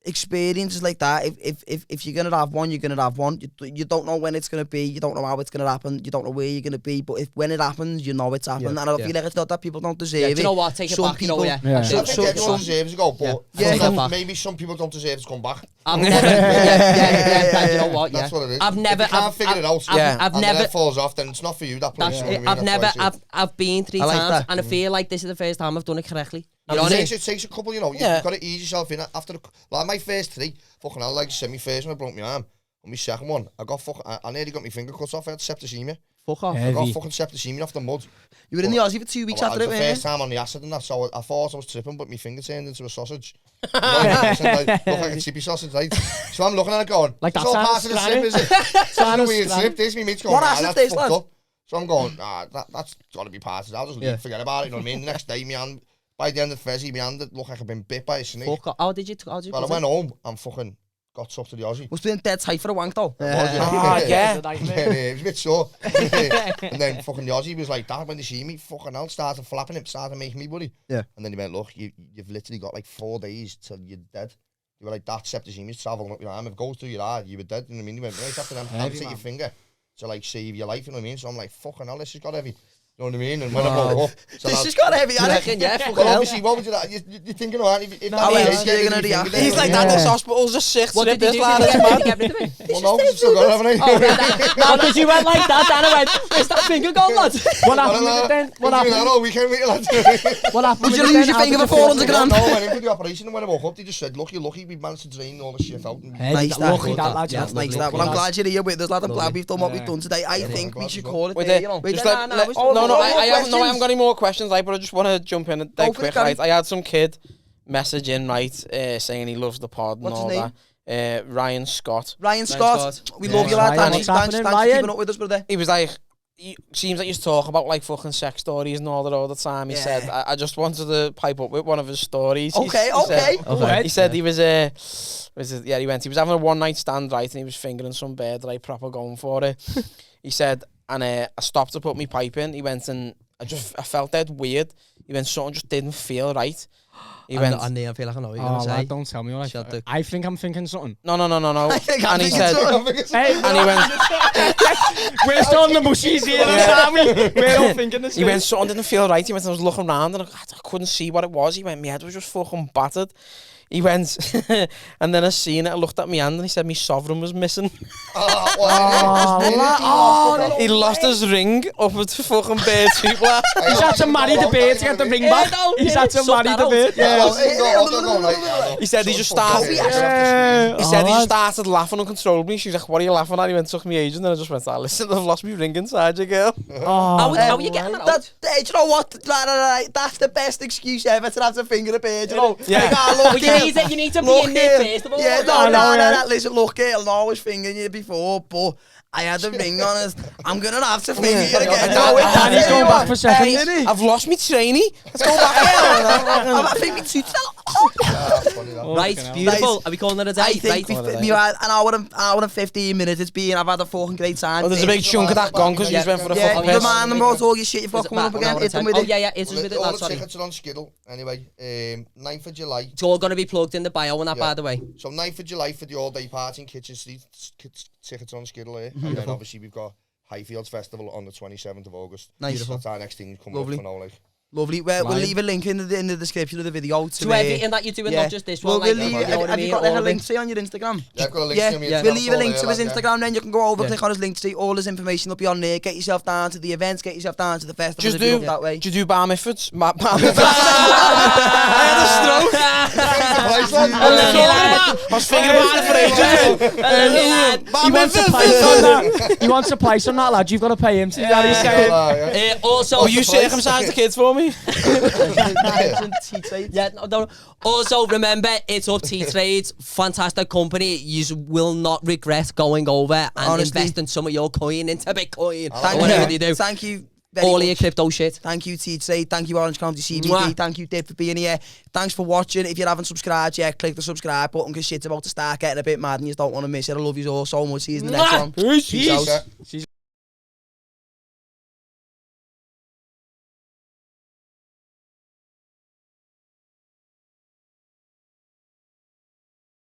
experiences like that. If you're gonna have one, you're gonna have one. You don't know when it's gonna be. You don't know how it's gonna happen. You don't know where you're gonna be. But when it happens, you know it's happened. And I feel like it's not that people don't deserve it. Do you know what? Take it Some back, you know, people- yeah. Yeah. I think everyone deserves to go, but Yeah. I think Yeah. maybe some people don't deserve to come back. I've never, yeah, you know what, yeah. That's what it is. I've never, If you can't figure it out, I've and never, then it falls off, then it's not for you, that place. that's you know it. what I mean? I've never, That's why I say it. I've been 3 I like times, that. and I feel like this is the first time I've done it correctly. You know It what I mean? takes a couple, you know, Yeah. you've got to ease yourself in after like my first 3, fucking hell, like semi-first when I broke my arm. On my second one, I nearly got my finger cut off, I had septicemia. Fuck off. I got Heavy. fucking septicemia off the mud. You were in the Aussie for 2 weeks Well, after it it, was the weren't first you? time on the acid and that, so I thought I was tripping, but my finger turned into a sausage. You know, like, look like a chippy sausage, right? So I'm looking at it going, Like it's that all sounds part of the slip, is it? It's a weird slip, this, me mate's going, What nah, acid that's taste fucked like? up. So I'm going, nah, that's got to be part of it, I'll just leave, forget about it, you know what I mean? The next day, my hand, by the end of the Fezzy, my hand looked like I'd been bit by a snake. Fuck off. How did you Well, I went home and fucking got took to the Aussie. Must have been dead tight for a wank though. Yeah. It was a bit sore. And then fucking the Aussie was like that when they see me, fucking hell, started flapping him, started making me worry. Yeah. And then he went, look, you've literally got like 4 days till you're dead. You were like that septicemia's travelling up your arm. If it goes through your eye, you were dead. You know what I mean? He went, right after them, amputate your finger to like save your life, you know what I mean? So I'm like, fucking hell, this has got heavy. You know what I mean? And when I brought it up, so This has got heavy, I reckon, yeah. well, Fucking hell. obviously, what would you like? You're thinking, all right, if How that else are you gonna react? He's like that, those hospitals are sick. What did this you do? lad Did is you mad. get rid of it? well, no, 'cause I've still got it, haven't I? Oh, no, because you went like that, and I went, where's that finger gone, lad? What happened with it then? What That happened? all weekend, mate, lads. What happened Would with you it lose then? your How finger did for it feel? 400 grand? No, I went in for the operation and when I woke up, they just said, look, you're lucky we managed to drain all the shit out. And Nice that. Lucky that, lad. That's nice that. Well, I'm glad you're here with us, lad. I'm glad we've done what we've done today. I think we should call it Wait, there, you know. just no, no, let- it's- no, no, I haven't questions. got any more questions, like, but I just want to jump in dead for it, quick, Gary. right? I had some kid message in, right, saying he loves the pod and What's his all name? that. Ryan Scott. Ryan Scott, Scott. we Yeah. love you, lad. Ryan, Thanks what's happening, for Ryan? keeping up with us, brother. He was like, seems like you talk about like fucking sex stories and all that all the time. He Yeah. said, I just wanted to pipe up with one of his stories. Okay, He said- okay. He said he was he was having a one-night stand, right, and he was fingering some bird, right, proper going for it. He said, and I stopped to put my pipe in. He went and I felt dead weird. He went, something just didn't feel right. He went, I feel like I know what you're Oh, going to say. lad, don't tell me what I think I'm thinking something. no. And he said, Hey, and he went, we're starting the mushies here, we're all thinking the he same. went, something didn't feel right. He went, I was looking around and I couldn't see what it was. He went, my head was just fucking battered. He went, and then I seen it, I looked at my hand and he said my sovereign was missing. He lost his ring up at the fucking bear tube. He's had to marry the bear to get the ring back. He's had to marry the bear. Yeah. He said he just started. He said he just started laughing uncontrollably. She was like, "What are you laughing at?" He went, "Took me ages," and then I just went, "Listen, I've lost my ring inside you, girl." How are you getting that out? Do you know what? That's the best excuse ever to have to finger a bear, do you know? Yeah. Like, look, You need to be in there first of all. Yeah, no. Listen, look, girl, I was fingering you before, but I had a ring on it. I'm going to have to finger you again. And he's going back for second, Hey, isn't he? I've lost my trainee. Let's go back here. I think me too. Right, beautiful. Are we calling it a day? I think we've had an hour and 15 minutes it's been. I've had a fucking great time. Oh, there's a big chunk of that gone because you just went for the fucking piss. Remind them about all your shit you've got coming up again. Hit them with it. Yeah, hit us with it, All lad, the sorry. tickets are on Skiddle. Anyway, 9th of July. It's all going to be plugged in the bio and that, by the way. So 9th of July for the all-day party in Kitchen Street. Tickets on Skiddle here. And then obviously we've got Highfields Festival on the 27th of August. Nice. That's our next thing coming Lovely. up for now, like. Lovely. We'll leave a link in the description of the video To everything that you're doing, not just this one. We'll Like, leave, you know what I have you mean? got like, All a of link it. to on your Instagram? Yeah, I've got a link to him. We'll leave a link to his Instagram, then you can go over, click on his link to see all his information will be on there. Get yourself down to the events, get yourself down to the festival. Just do that way. Do you do bar mitzvahs? Bar mitzvahs. I had a stroke. I was thinking about it for ages. He wants a place on that. He wants a place on that, lad. You've got to pay him to do that. He's saying. Also, Will you circumcise the kids for me? yeah, no. Also, remember, it's up T-Trades. Fantastic company. You will not regret going over and Honestly. investing some of your coin into Bitcoin. Thank Whatever you. they do. Thank you very All much. of your crypto shit. Thank you, T-Trade. Thank you, Orange County CBD. Mwah. Thank you, DIPP, for being here. Thanks for watching. If you haven't subscribed yet, click the subscribe button because shit's about to start getting a bit mad and you don't want to miss it. I love you all so much. See you in the next one. Peace. Peace out. Okay.